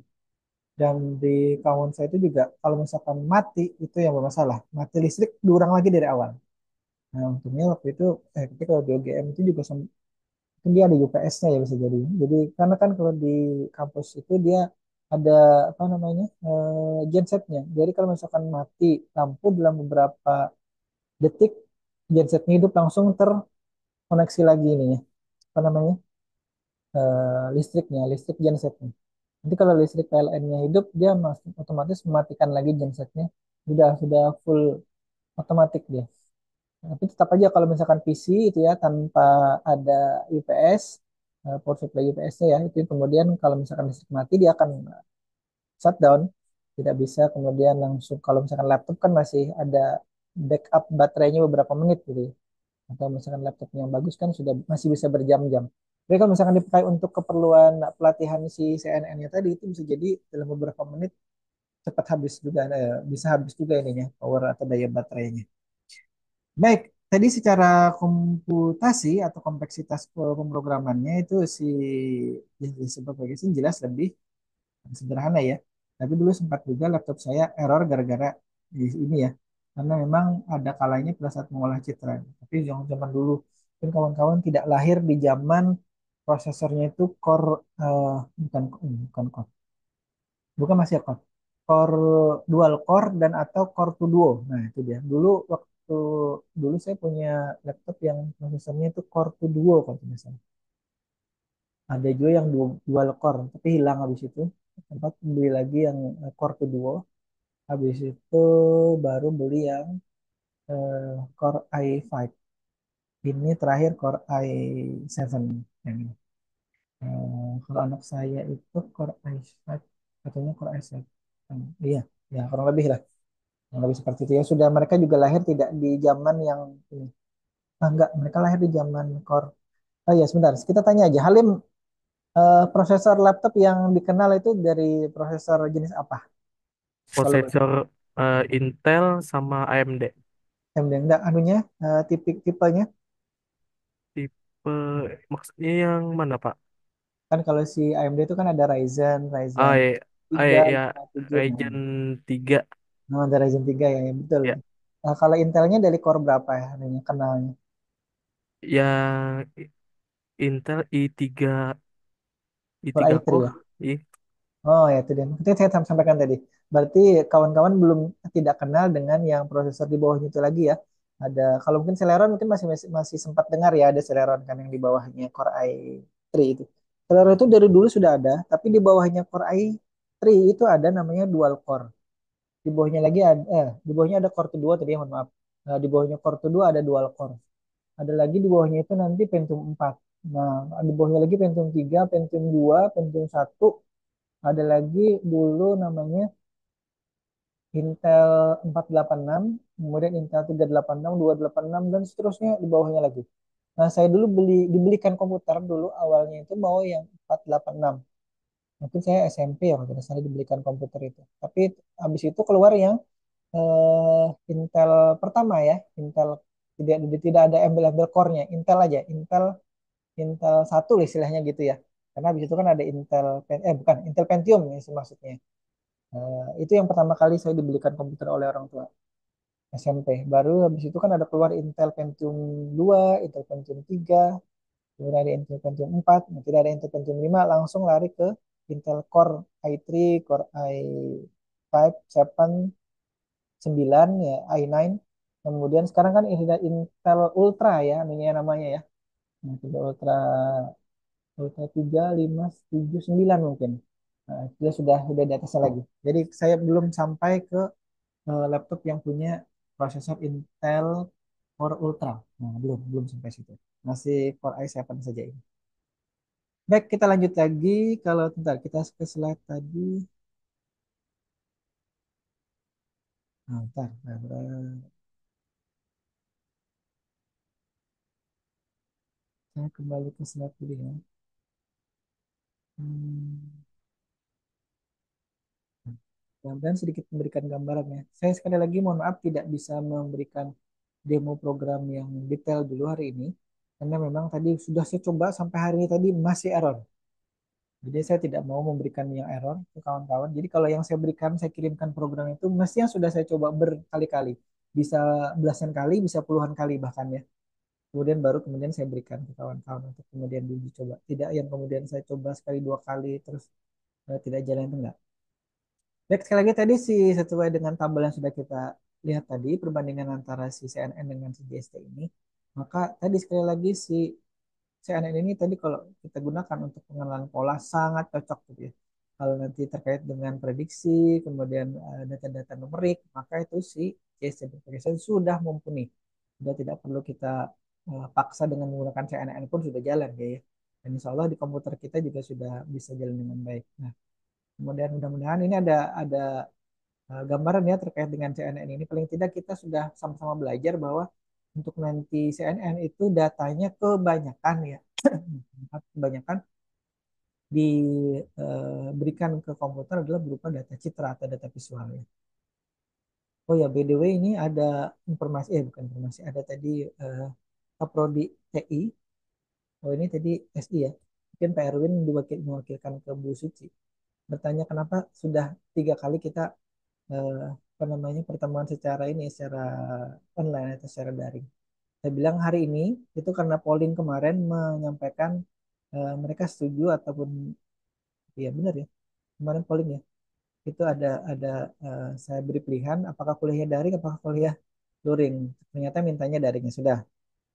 A: Dan di kawan saya itu juga kalau misalkan mati itu yang bermasalah. Mati listrik diurang lagi dari awal. Nah untungnya waktu itu tapi kalau di UGM itu juga mungkin dia ada UPS-nya ya bisa jadi. Jadi karena kan kalau di kampus itu dia ada apa namanya gensetnya. Jadi kalau misalkan mati lampu dalam beberapa detik gensetnya hidup langsung terkoneksi lagi ininya apa namanya listriknya listrik gensetnya. Nanti kalau listrik PLN-nya hidup dia otomatis mematikan lagi gensetnya. Sudah full otomatis dia. Tapi tetap aja kalau misalkan PC itu ya tanpa ada UPS, power supply UPS-nya ya, itu kemudian kalau misalkan listrik mati dia akan shutdown, tidak bisa kemudian langsung kalau misalkan laptop kan masih ada backup baterainya beberapa menit gitu ya. Atau misalkan laptop yang bagus kan sudah masih bisa berjam-jam. Tapi kalau misalkan dipakai untuk keperluan pelatihan si CNN-nya tadi itu bisa jadi dalam beberapa menit cepat habis juga, bisa habis juga ininya power atau daya baterainya. Baik, tadi secara komputasi atau kompleksitas pemrogramannya itu si disebut Ferguson jelas lebih sederhana ya. Tapi dulu sempat juga laptop saya error gara-gara di ini ya. Karena memang ada kalanya pada saat mengolah citra. Tapi yang zaman dulu, mungkin kawan-kawan tidak lahir di zaman prosesornya itu core bukan core, bukan masih core, core dual core dan atau core to duo. Nah itu dia. Dulu saya punya laptop yang prosesornya itu core to duo kalau tidak salah. Ada juga yang dual core, tapi hilang habis itu. Sempat beli lagi yang core to duo. Habis itu baru beli yang core i5. Ini terakhir core i7 yang ini. Kalau anak saya itu core i5, katanya core i7. Iya, ya kurang lebih lah. Kurang lebih seperti itu ya. Sudah mereka juga lahir tidak di zaman yang ini. Ah, enggak, mereka lahir di zaman core. Oh iya, sebentar. Kita tanya aja. Halim, prosesor laptop yang dikenal itu dari prosesor jenis apa? Kalau boleh.
B: Prosesor Intel sama AMD.
A: AMD enggak anunya, tipenya.
B: Tipe maksudnya yang mana, Pak?
A: Kan kalau si AMD itu kan ada Ryzen
B: I
A: 3,
B: ya
A: 5, 7. Nah,
B: Ryzen 3
A: nah, ada Ryzen 3 ya, ya betul.
B: ya.
A: Nah, kalau Intelnya dari core berapa ya anunya, kenalnya?
B: Yang Intel
A: Core
B: i3
A: i3
B: core.
A: ya?
B: Ih,
A: Oh ya itu dia. Itu saya sampaikan tadi. Berarti kawan-kawan belum tidak kenal dengan yang prosesor di bawahnya itu lagi ya. Ada kalau mungkin Celeron mungkin masih sempat dengar ya ada Celeron kan yang di bawahnya Core i3 itu. Celeron itu dari dulu sudah ada, tapi di bawahnya Core i3 itu ada namanya dual core. Di bawahnya lagi ada di bawahnya ada Core 2 tadi ya, mohon maaf. Di bawahnya Core 2 ada dual core. Ada lagi di bawahnya itu nanti Pentium 4. Nah, di bawahnya lagi Pentium 3, Pentium 2, Pentium 1, ada lagi dulu namanya Intel 486, kemudian Intel 386, 286, dan seterusnya di bawahnya lagi. Nah, saya dulu dibelikan komputer dulu awalnya itu mau yang 486. Mungkin saya SMP ya kalau tidak salah dibelikan komputer itu. Tapi habis itu keluar yang Intel pertama ya, Intel tidak ada embel-embel core-nya, Intel aja, Intel Intel 1 istilahnya gitu ya. Karena habis itu kan ada bukan Intel Pentium ya maksudnya. Itu yang pertama kali saya dibelikan komputer oleh orang tua SMP. Baru habis itu kan ada keluar Intel Pentium 2, Intel Pentium 3, kemudian ada Intel Pentium 4, nah, tidak ada Intel Pentium 5, langsung lari ke Intel Core i3, Core i5, 7, 9 ya, i9. Kemudian sekarang kan ada Intel Ultra ya, namanya ya. Intel Ultra Ultra 3, 5, 7, 9 mungkin. Nah, dia sudah di atasnya lagi. Jadi saya belum sampai ke laptop yang punya prosesor Intel Core Ultra. Nah, belum belum sampai situ. Masih Core i7 saja ini. Baik, kita lanjut lagi. Kalau bentar kita ke slide tadi. Nah, bentar. Saya kembali ke slide dulu ya. Hmm. Mudah-mudahan sedikit memberikan gambaran ya. Saya sekali lagi mohon maaf tidak bisa memberikan demo program yang detail dulu hari ini. Karena memang tadi sudah saya coba sampai hari ini tadi masih error. Jadi saya tidak mau memberikan yang error ke kawan-kawan. Jadi kalau yang saya berikan, saya kirimkan program itu mestinya sudah saya coba berkali-kali. Bisa belasan kali, bisa puluhan kali bahkan ya. Kemudian baru kemudian saya berikan ke kawan-kawan untuk kemudian diuji coba. Tidak yang kemudian saya coba sekali dua kali terus tidak jalan itu enggak. Baik, sekali lagi tadi sesuai dengan tabel yang sudah kita lihat tadi, perbandingan antara si CNN dengan si JST ini, maka tadi sekali lagi si CNN ini tadi kalau kita gunakan untuk pengenalan pola sangat cocok gitu ya. Kalau nanti terkait dengan prediksi, kemudian data-data numerik, maka itu si JST Verification sudah mumpuni. Sudah tidak perlu kita paksa dengan menggunakan CNN pun sudah jalan ya. Dan insya Allah di komputer kita juga sudah bisa jalan dengan baik. Nah, kemudian mudah-mudahan ini ada gambaran ya terkait dengan CNN ini. Paling tidak kita sudah sama-sama belajar bahwa untuk nanti CNN itu datanya kebanyakan ya, kebanyakan diberikan ke komputer adalah berupa data citra atau data visual ya. Oh ya, by the way ini ada informasi, bukan informasi, ada tadi Kaprodi TI. Oh ini tadi SI ya. Mungkin Pak Erwin mewakilkan ke Bu Suci. Bertanya kenapa sudah 3 kali kita apa namanya pertemuan secara ini secara online atau secara daring. Saya bilang hari ini itu karena polling kemarin menyampaikan mereka setuju ataupun ya benar ya kemarin polling ya itu ada saya beri pilihan apakah kuliahnya daring apakah kuliah luring. Ternyata mintanya daringnya sudah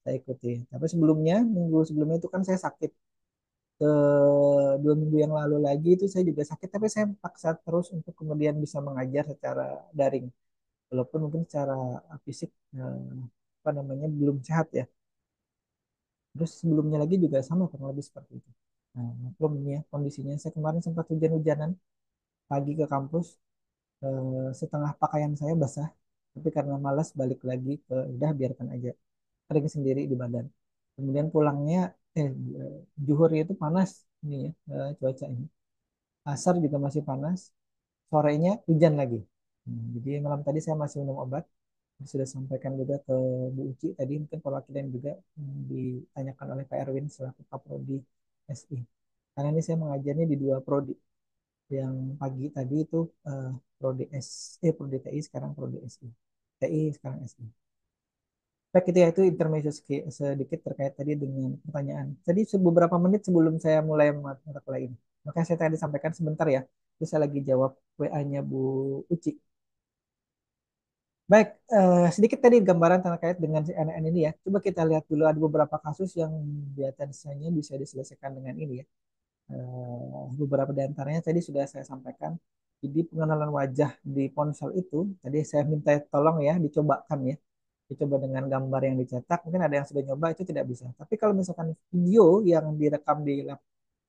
A: saya ikuti. Tapi sebelumnya minggu sebelumnya itu kan saya sakit ke 2 minggu yang lalu lagi itu saya juga sakit tapi saya paksa terus untuk kemudian bisa mengajar secara daring walaupun mungkin secara fisik apa namanya belum sehat ya. Terus sebelumnya lagi juga sama kurang lebih seperti itu. Nah, belum ini ya kondisinya. Saya kemarin sempat hujan-hujanan pagi ke kampus, setengah pakaian saya basah, tapi karena malas balik lagi ke udah biarkan aja kering sendiri di badan. Kemudian pulangnya zuhurnya itu panas ini ya cuaca ini. Asar juga masih panas, sorenya hujan lagi. Jadi malam tadi saya masih minum obat. Sudah sampaikan juga ke Bu Uci tadi mungkin perwakilan juga ditanyakan oleh Pak Erwin selaku Kaprodi SI. Karena ini saya mengajarnya di dua prodi. Yang pagi tadi itu prodi prodi TI sekarang prodi SI. TI sekarang SI. Baik itu ya itu intermezzo sedikit terkait tadi dengan pertanyaan. Tadi beberapa menit sebelum saya mulai mata kuliah ini. Maka saya tadi sampaikan sebentar ya. Terus saya lagi jawab WA-nya Bu Uci. Baik, sedikit tadi gambaran terkait dengan si NN ini ya. Coba kita lihat dulu ada beberapa kasus yang biasanya bisa diselesaikan dengan ini ya. Beberapa di antaranya tadi sudah saya sampaikan. Jadi pengenalan wajah di ponsel itu, tadi saya minta tolong ya dicobakan ya. Dicoba dengan gambar yang dicetak, mungkin ada yang sudah nyoba itu tidak bisa. Tapi kalau misalkan video yang direkam di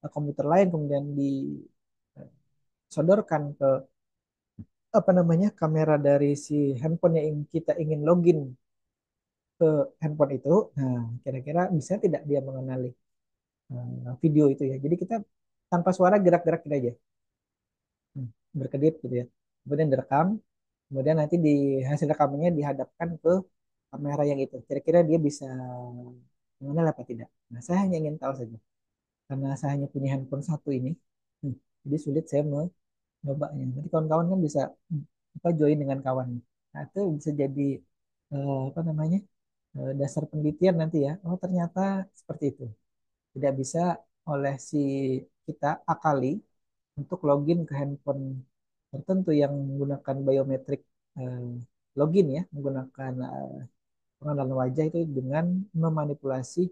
A: komputer lain kemudian disodorkan ke apa namanya kamera dari si handphone yang kita ingin login ke handphone itu, nah kira-kira bisa tidak dia mengenali video itu ya. Jadi kita tanpa suara gerak-gerak kita aja, berkedip gitu ya. Kemudian direkam, kemudian nanti di hasil rekamannya dihadapkan ke kamera yang itu. Kira-kira dia bisa mengenal apa tidak. Nah saya hanya ingin tahu saja. Karena saya hanya punya handphone satu ini, hmm, jadi sulit saya menyobanya. Nanti kawan-kawan kan bisa apa join dengan kawan. Nah itu bisa jadi apa namanya dasar penelitian nanti ya. Oh ternyata seperti itu. Tidak bisa oleh si kita akali untuk login ke handphone tertentu yang menggunakan biometrik eh, login ya, menggunakan pengenalan wajah itu dengan memanipulasi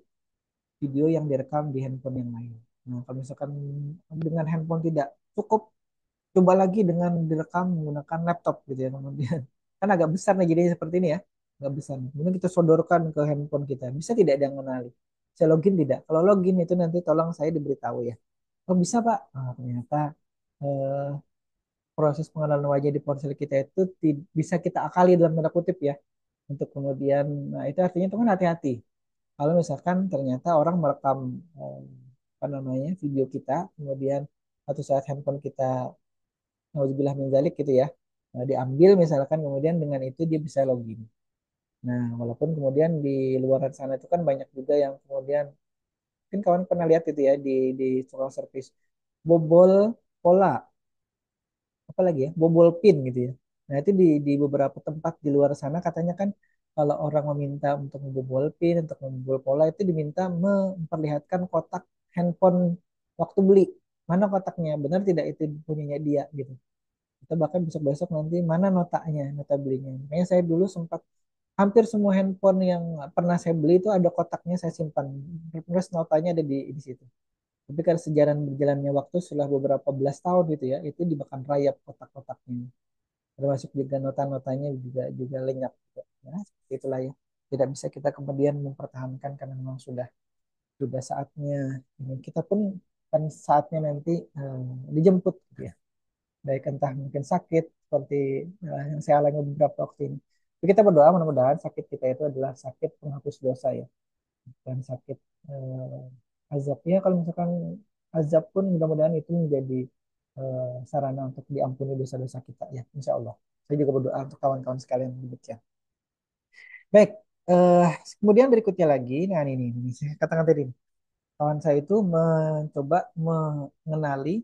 A: video yang direkam di handphone yang lain. Nah, kalau misalkan dengan handphone tidak cukup, coba lagi dengan direkam menggunakan laptop gitu ya. Kemudian kan agak besar nih jadi seperti ini ya, agak besar. Kemudian kita sodorkan ke handphone kita, bisa tidak dia mengenali? Saya login tidak? Kalau login itu nanti tolong saya diberitahu ya. Oh bisa Pak. Ah, ternyata eh, proses pengenalan wajah di ponsel kita itu bisa kita akali dalam tanda kutip ya. Untuk kemudian, nah itu artinya teman hati-hati. kalau misalkan ternyata orang merekam eh, apa namanya video kita, kemudian satu saat handphone kita nauzubillah min dzalik gitu ya, diambil misalkan, kemudian dengan itu dia bisa login. Nah, walaupun kemudian di luar sana itu kan banyak juga yang kemudian mungkin kawan pernah lihat itu ya di tukang servis bobol pola, apalagi ya bobol pin gitu ya. Nah, itu di beberapa tempat di luar sana katanya kan kalau orang meminta untuk membobol pin, untuk membobol pola itu diminta memperlihatkan kotak handphone waktu beli. Mana kotaknya? Benar tidak itu punyanya dia gitu. Atau bahkan besok-besok nanti mana notanya, nota belinya. Makanya saya dulu sempat hampir semua handphone yang pernah saya beli itu ada kotaknya saya simpan. Terus notanya ada di situ. Tapi kan sejalan berjalannya waktu setelah beberapa belas tahun gitu ya, itu dimakan rayap kotak-kotaknya. Termasuk juga nota-notanya juga juga lenyap. Gitu. Ya, seperti itulah ya. Tidak bisa kita kemudian mempertahankan karena memang sudah saatnya. Ini kita pun kan saatnya nanti dijemput gitu ya. Baik entah mungkin sakit seperti yang saya alami beberapa waktu ini. Tapi kita berdoa mudah-mudahan sakit kita itu adalah sakit penghapus dosa ya, dan sakit azab ya. Kalau misalkan azab pun mudah-mudahan itu menjadi sarana untuk diampuni dosa-dosa kita ya, insya Allah. Saya juga berdoa untuk kawan-kawan sekalian demikian. Baik, eh, kemudian berikutnya lagi, nah ini saya katakan tadi, kawan saya itu mencoba mengenali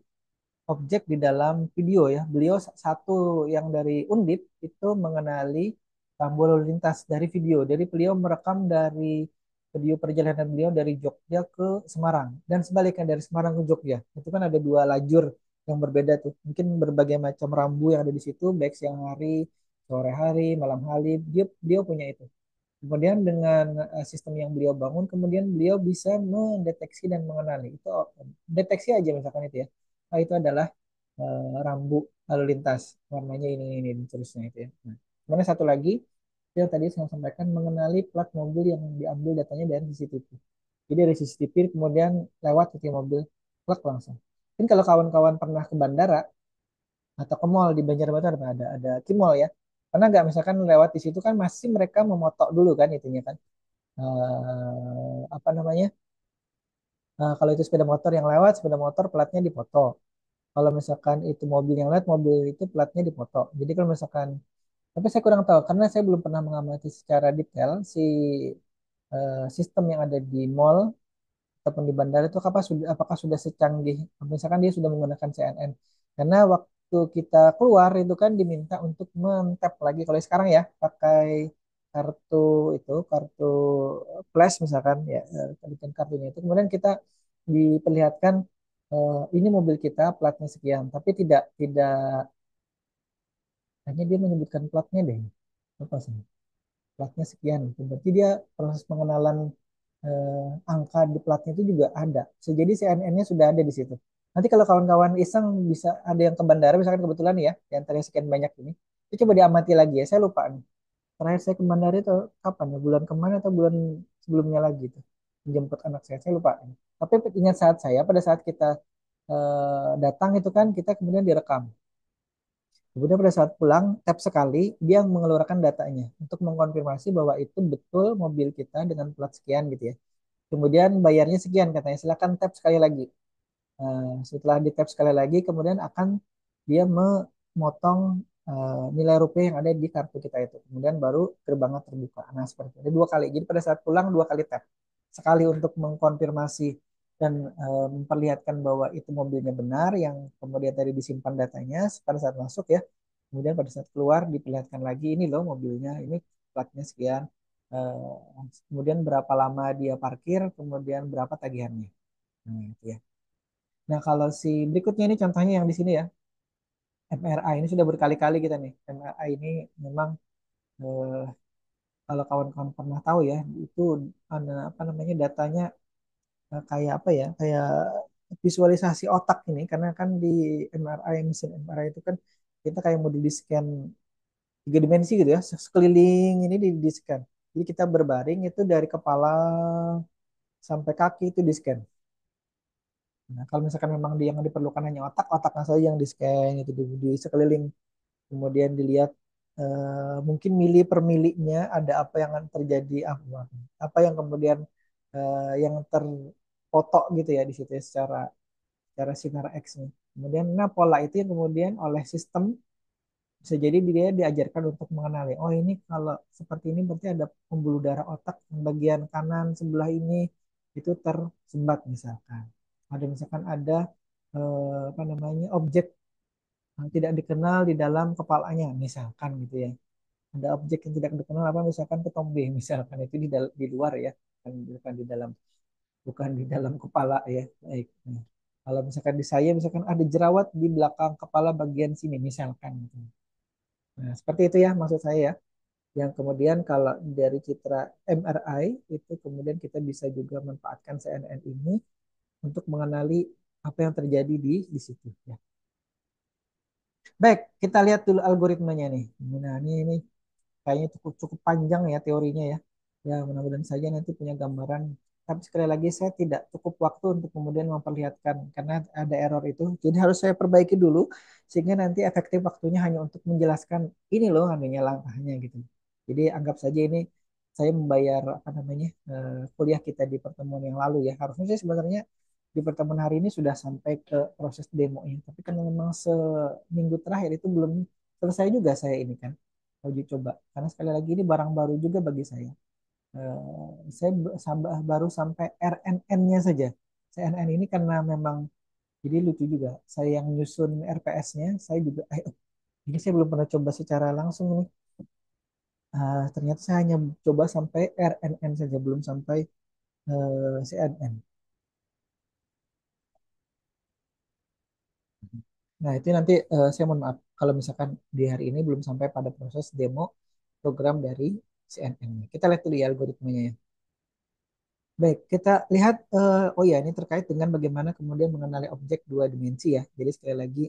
A: objek di dalam video ya. Beliau satu yang dari Undip itu mengenali rambu lalu lintas dari video. Jadi beliau merekam dari video perjalanan beliau dari Jogja ke Semarang dan sebaliknya dari Semarang ke Jogja. Itu kan ada dua lajur yang berbeda tuh. Mungkin berbagai macam rambu yang ada di situ, baik siang hari, sore hari, malam hari. Dia punya itu. Kemudian dengan sistem yang beliau bangun, kemudian beliau bisa mendeteksi dan mengenali. Itu deteksi aja misalkan itu ya. Ah, itu adalah rambu lalu lintas. Warnanya ini dan seterusnya itu ya. Nah, kemudian satu lagi, yang tadi saya sampaikan mengenali plat mobil yang diambil datanya dari CCTV. Jadi dari CCTV kemudian lewat ke mobil, plak langsung. Mungkin kalau kawan-kawan pernah ke bandara atau ke mall di Banjarbaru ada Kimall ya. Karena nggak misalkan lewat di situ kan masih mereka memotok dulu kan itunya kan. Apa namanya? Kalau itu sepeda motor yang lewat, sepeda motor platnya dipoto. Kalau misalkan itu mobil yang lewat, mobil itu platnya dipoto. Jadi kalau misalkan, tapi saya kurang tahu karena saya belum pernah mengamati secara detail si sistem yang ada di mall ataupun di bandara itu apakah sudah secanggih misalkan dia sudah menggunakan CNN, karena waktu kita keluar itu kan diminta untuk men-tap lagi kalau sekarang ya pakai kartu kartu flash misalkan ya, bikin kartunya itu kemudian kita diperlihatkan ini mobil kita platnya sekian, tapi tidak tidak hanya dia menyebutkan platnya deh, apa sih platnya sekian gitu. Berarti dia proses pengenalan angka di platnya itu juga ada. So, jadi CNN-nya sudah ada di situ. Nanti kalau kawan-kawan iseng bisa ada yang ke bandara, misalkan kebetulan ya, di antara yang sekian banyak ini, itu coba diamati lagi ya. Saya lupa nih. Terakhir saya ke bandara itu kapan ya? Bulan kemana atau bulan sebelumnya lagi itu? Menjemput anak saya lupa. Tapi ingat saat saya, pada saat kita datang itu kan kita kemudian direkam. Kemudian pada saat pulang, tap sekali, dia mengeluarkan datanya untuk mengkonfirmasi bahwa itu betul mobil kita dengan plat sekian gitu ya. Kemudian bayarnya sekian katanya, silakan tap sekali lagi. Setelah di tap sekali lagi, kemudian akan dia memotong nilai rupiah yang ada di kartu kita itu. Kemudian baru gerbangnya terbuka. Nah seperti itu. Ada dua kali. Jadi pada saat pulang dua kali tap. Sekali untuk mengkonfirmasi dan memperlihatkan bahwa itu mobilnya benar, yang kemudian tadi disimpan datanya pada saat masuk ya. Kemudian pada saat keluar diperlihatkan lagi ini loh mobilnya, ini platnya sekian. Kemudian berapa lama dia parkir, kemudian berapa tagihannya. Nah, itu ya. Nah, kalau si berikutnya ini contohnya yang di sini ya, MRI ini sudah berkali-kali kita nih. MRI ini memang eh, kalau kawan-kawan pernah tahu ya, itu ada apa namanya datanya kayak apa ya, kayak visualisasi otak ini, karena kan di MRI mesin MRI itu kan kita kayak model di scan tiga dimensi gitu ya, sekeliling ini di scan. Jadi kita berbaring itu dari kepala sampai kaki itu di scan. Nah, kalau misalkan memang dia yang diperlukan hanya otak, otaknya saja yang di scan itu di sekeliling. Kemudian dilihat mungkin mili per milinya ada apa yang akan terjadi, apa yang kemudian yang terfoto gitu ya di situ ya, secara sinar X nih. Kemudian nah pola itu yang kemudian oleh sistem bisa jadi dia diajarkan untuk mengenali, oh ini kalau seperti ini berarti ada pembuluh darah otak yang bagian kanan sebelah ini itu tersumbat misalkan. Ada misalkan ada apa namanya objek yang tidak dikenal di dalam kepalanya misalkan gitu ya. Ada objek yang tidak dikenal apa misalkan ketombe misalkan itu di luar ya, bukan di dalam, bukan di dalam kepala ya. Baik. Nah, kalau misalkan di saya misalkan ada jerawat di belakang kepala bagian sini misalkan gitu. Nah, seperti itu ya maksud saya ya. Yang kemudian kalau dari citra MRI itu kemudian kita bisa juga manfaatkan CNN ini untuk mengenali apa yang terjadi di situ ya. Baik, kita lihat dulu algoritmanya nih. Nah, ini kayaknya cukup cukup panjang ya teorinya ya. Ya, mudah-mudahan saja nanti punya gambaran. Tapi sekali lagi saya tidak cukup waktu untuk kemudian memperlihatkan karena ada error itu. Jadi harus saya perbaiki dulu sehingga nanti efektif waktunya hanya untuk menjelaskan ini loh anunya langkahnya gitu. Jadi anggap saja ini saya membayar apa namanya kuliah kita di pertemuan yang lalu ya. Harusnya sih sebenarnya di pertemuan hari ini sudah sampai ke proses demonya. Tapi kan memang seminggu terakhir itu belum selesai juga saya ini kan uji coba. Karena sekali lagi ini barang baru juga bagi saya. Saya baru sampai RNN-nya saja. CNN ini karena memang jadi lucu juga. Saya yang nyusun RPS-nya, saya juga, ini saya belum pernah coba secara langsung nih. Ternyata saya hanya coba sampai RNN saja, belum sampai CNN. Nah, itu nanti saya mohon maaf kalau misalkan di hari ini belum sampai pada proses demo program dari CNN. Kita lihat dulu ya algoritmanya ya. Baik, kita lihat, oh ya ini terkait dengan bagaimana kemudian mengenali objek dua dimensi ya. Jadi sekali lagi,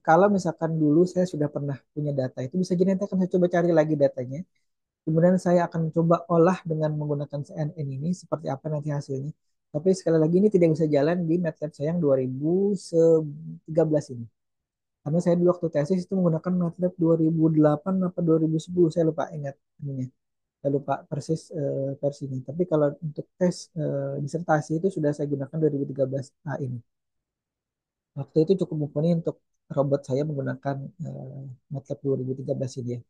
A: kalau misalkan dulu saya sudah pernah punya data, itu bisa jadi nanti akan saya coba cari lagi datanya. Kemudian saya akan coba olah dengan menggunakan CNN ini, seperti apa nanti hasilnya. Tapi sekali lagi ini tidak bisa jalan di MATLAB saya yang 2013 ini. Karena saya dulu waktu tesis itu menggunakan MATLAB 2008 atau 2010, saya lupa ingat ininya. Saya lupa persis versinya. Tapi kalau untuk tes disertasi itu sudah saya gunakan 2013 ini. Waktu itu cukup mumpuni untuk robot saya menggunakan MATLAB 2013 ini ya.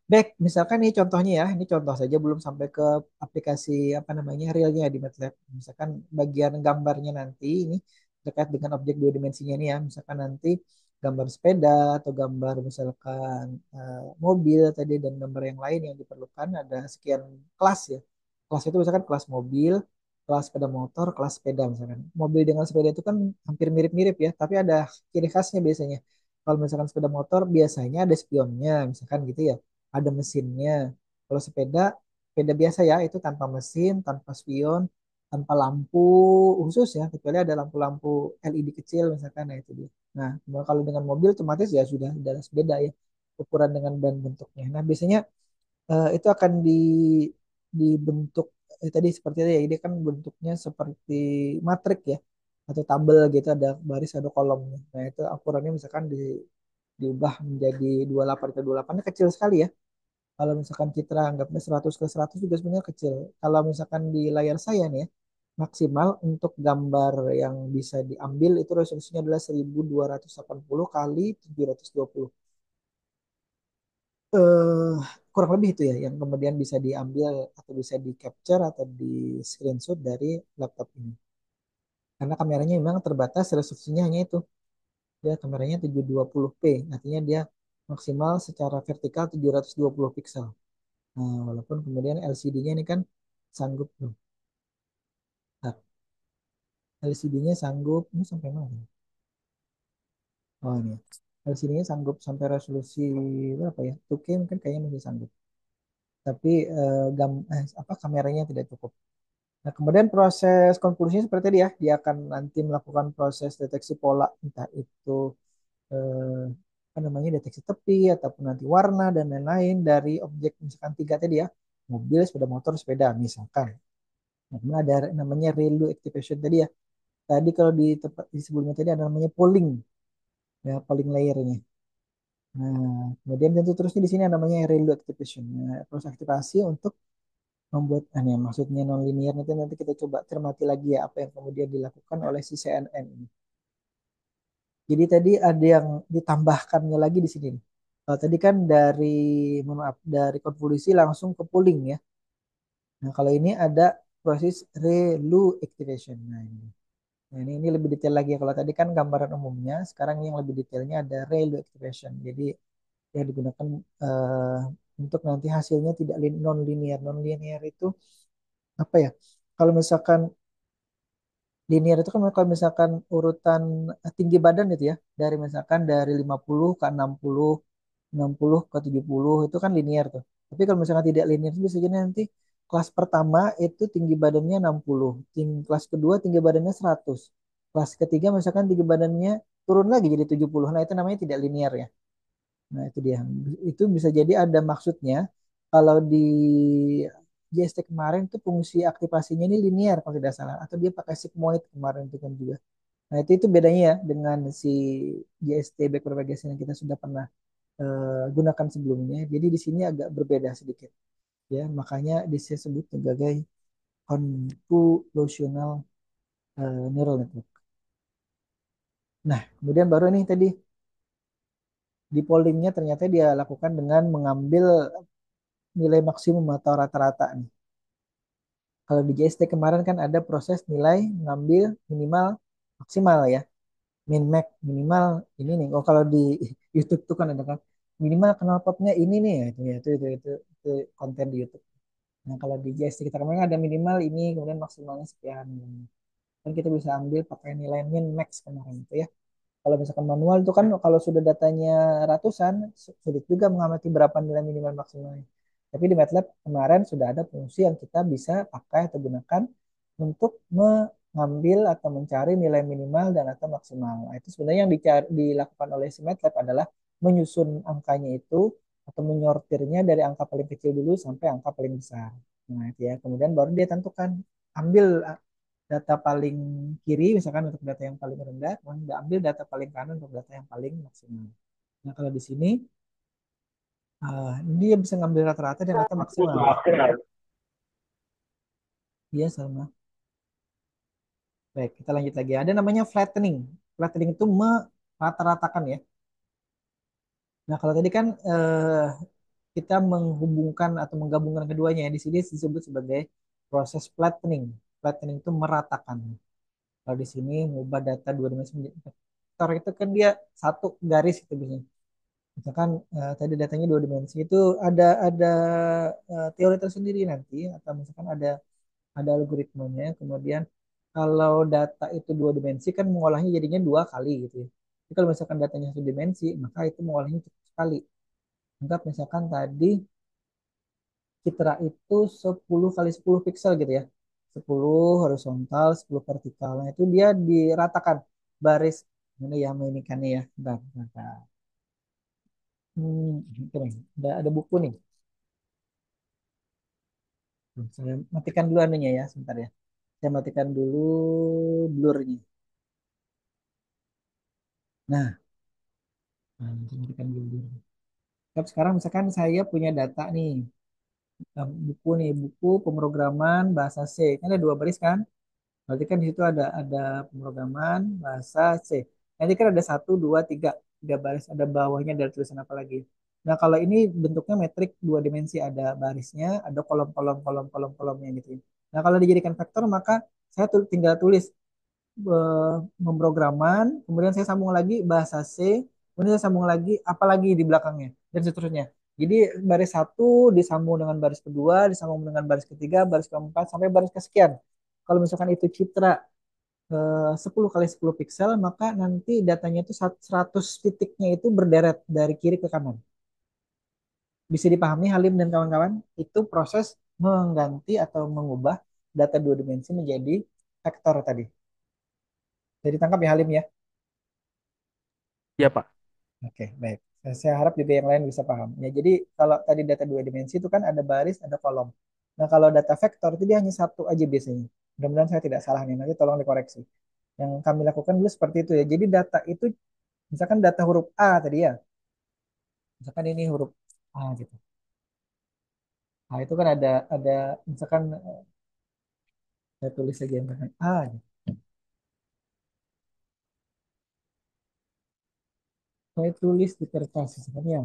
A: Baik, misalkan ini contohnya ya, ini contoh saja belum sampai ke aplikasi apa namanya realnya di MATLAB. Misalkan bagian gambarnya nanti ini terkait dengan objek dua dimensinya ini ya, misalkan nanti gambar sepeda atau gambar misalkan mobil tadi dan gambar yang lain yang diperlukan ada sekian kelas ya. Kelas itu misalkan kelas mobil, kelas sepeda motor, kelas sepeda misalkan. Mobil dengan sepeda itu kan hampir mirip-mirip ya, tapi ada ciri khasnya biasanya. Kalau misalkan sepeda motor biasanya ada spionnya, misalkan gitu ya, ada mesinnya. Kalau sepeda, sepeda biasa ya, itu tanpa mesin, tanpa spion, tanpa lampu khusus ya, kecuali ada lampu-lampu LED kecil misalkan, nah itu dia. Nah, kalau dengan mobil otomatis ya sudah jelas beda ya, ukuran dengan ban bentuknya. Nah, biasanya itu akan dibentuk tadi seperti itu ya, ini kan bentuknya seperti matrik ya, atau tabel gitu, ada baris, ada kolomnya. Nah, itu ukurannya misalkan diubah menjadi 28 ke 28 kecil sekali ya. Kalau misalkan Citra anggapnya 100 ke 100 juga sebenarnya kecil. Kalau misalkan di layar saya nih ya, maksimal untuk gambar yang bisa diambil itu resolusinya adalah 1280 kali 720. Eh, Kurang lebih itu ya yang kemudian bisa diambil atau bisa di capture atau di screenshot dari laptop ini. Karena kameranya memang terbatas, resolusinya hanya itu. Dia kameranya 720p, artinya dia maksimal secara vertikal 720 pixel. Nah, walaupun kemudian LCD-nya ini kan sanggup tuh. Nah, LCD-nya sanggup ini sampai mana? Oh ini. LCD-nya sanggup sampai resolusi berapa ya? 2K mungkin kayaknya masih sanggup. Tapi apa kameranya tidak cukup. Nah, kemudian proses konklusinya seperti tadi ya, dia akan nanti melakukan proses deteksi pola, entah itu eh, apa namanya deteksi tepi ataupun nanti warna dan lain-lain dari objek misalkan tiga tadi ya, mobil, sepeda motor, sepeda misalkan. Nah, kemudian ada namanya ReLU activation tadi ya. Tadi kalau di tempat di sebelumnya tadi ada namanya polling, ya polling layernya. Nah, kemudian tentu terusnya di sini ada namanya ReLU activation. Nah, proses aktivasi untuk membuat aneh maksudnya non linear nanti nanti kita coba cermati lagi ya apa yang kemudian dilakukan oleh si CNN ini. Jadi tadi ada yang ditambahkannya lagi di sini. Kalau tadi kan dari mohon maaf dari konvolusi langsung ke pooling ya. Nah, kalau ini ada proses ReLU activation. Nah, ini lebih detail lagi ya. Kalau tadi kan gambaran umumnya, sekarang yang lebih detailnya ada ReLU activation. Jadi yang digunakan eh, untuk nanti hasilnya tidak non linear. Non linear itu apa ya? Kalau misalkan linear itu kan kalau misalkan urutan tinggi badan itu ya, dari misalkan dari 50 ke 60, 60 ke 70 itu kan linear tuh. Tapi kalau misalkan tidak linear itu bisa jadi nanti kelas pertama itu tinggi badannya 60, kelas kedua tinggi badannya 100. Kelas ketiga misalkan tinggi badannya turun lagi jadi 70. Nah, itu namanya tidak linear ya. Nah, itu dia. Itu bisa jadi ada maksudnya kalau di JST kemarin tuh fungsi aktivasinya ini linear kalau tidak salah atau dia pakai sigmoid kemarin itu kan juga. Nah, itu bedanya ya dengan si JST back propagation yang kita sudah pernah gunakan sebelumnya. Jadi di sini agak berbeda sedikit ya. Makanya disebut sebagai convolutional neural network. Nah, kemudian baru nih tadi di pollingnya ternyata dia lakukan dengan mengambil nilai maksimum atau rata-rata nih. Kalau di JST kemarin kan ada proses nilai ngambil minimal maksimal ya. Min max minimal ini nih. Oh kalau di YouTube tuh kan ada kan minimal knalpotnya ini nih ya, itu konten di YouTube. Nah kalau di JST kita kemarin ada minimal ini kemudian maksimalnya sekian. Dan kita bisa ambil pakai nilai min max kemarin itu ya. Kalau misalkan manual itu kan kalau sudah datanya ratusan, sulit juga mengamati berapa nilai minimal maksimalnya. Tapi di MATLAB kemarin sudah ada fungsi yang kita bisa pakai atau gunakan untuk mengambil atau mencari nilai minimal dan atau maksimal. Nah, itu sebenarnya yang dilakukan oleh si MATLAB adalah menyusun angkanya itu atau menyortirnya dari angka paling kecil dulu sampai angka paling besar. Nah, itu ya. Kemudian baru dia tentukan ambil data paling kiri misalkan untuk data yang paling rendah, kemudian ambil data paling kanan untuk data yang paling maksimal. Nah kalau di sini dia bisa ngambil rata-rata dan data maksimal ya. Iya sama. Baik, kita lanjut lagi. Ada namanya flattening. Flattening itu merata-ratakan ya. Nah kalau tadi kan kita menghubungkan atau menggabungkan keduanya ya. Di sini disebut sebagai proses flattening. Flattening itu meratakan. Kalau di sini mengubah data dua dimensi menjadi vektor itu kan dia satu garis itu biasanya. Misalkan tadi datanya dua dimensi itu ada teori tersendiri nanti atau misalkan ada algoritmenya. Kemudian kalau data itu dua dimensi kan mengolahnya jadinya dua kali gitu ya. Jadi kalau misalkan datanya satu dimensi maka itu mengolahnya cukup sekali. Anggap misalkan tadi citra itu 10 kali 10 piksel gitu ya. 10 horizontal, 10 vertikal. Nah, itu dia diratakan baris ini ya ini ya. Bentar, bentar. Itu nih. Ada buku nih. Saya matikan dulu anunya ya, sebentar ya. Saya matikan dulu blurnya. Nah, saya matikan dulu blur. Tapi sekarang misalkan saya punya data nih, buku nih, buku pemrograman bahasa C. Kan ada dua baris kan? Berarti kan di situ ada pemrograman bahasa C. Nanti kan ada satu, dua, tiga, tiga baris. Ada bawahnya ada tulisan apa lagi? Nah, kalau ini bentuknya metrik dua dimensi, ada barisnya, ada kolom-kolomnya gitu. Nah, kalau dijadikan vektor maka saya tinggal tulis pemrograman, kemudian saya sambung lagi bahasa C, kemudian saya sambung lagi apa lagi di belakangnya dan seterusnya. Jadi baris satu disambung dengan baris kedua, disambung dengan baris ketiga, baris keempat sampai baris kesekian. Kalau misalkan itu citra 10 kali 10 piksel, maka nanti datanya itu 100 titiknya itu berderet dari kiri ke kanan. Bisa dipahami Halim dan kawan-kawan? Itu proses mengganti atau mengubah data dua dimensi menjadi vektor tadi. Jadi tangkap ya Halim ya.
B: Iya, Pak.
A: Oke, baik. Saya harap juga yang lain bisa paham. Ya, jadi kalau tadi data dua dimensi itu kan ada baris, ada kolom. Nah, kalau data vektor itu dia hanya satu aja biasanya. Mudah-mudahan saya tidak salah nih, nanti tolong dikoreksi. Yang kami lakukan dulu seperti itu ya. Jadi data itu, misalkan data huruf A tadi ya. Misalkan ini huruf A gitu. Nah, itu kan ada misalkan saya tulis lagi yang A, gitu. Saya tulis di kertas misalkan ya,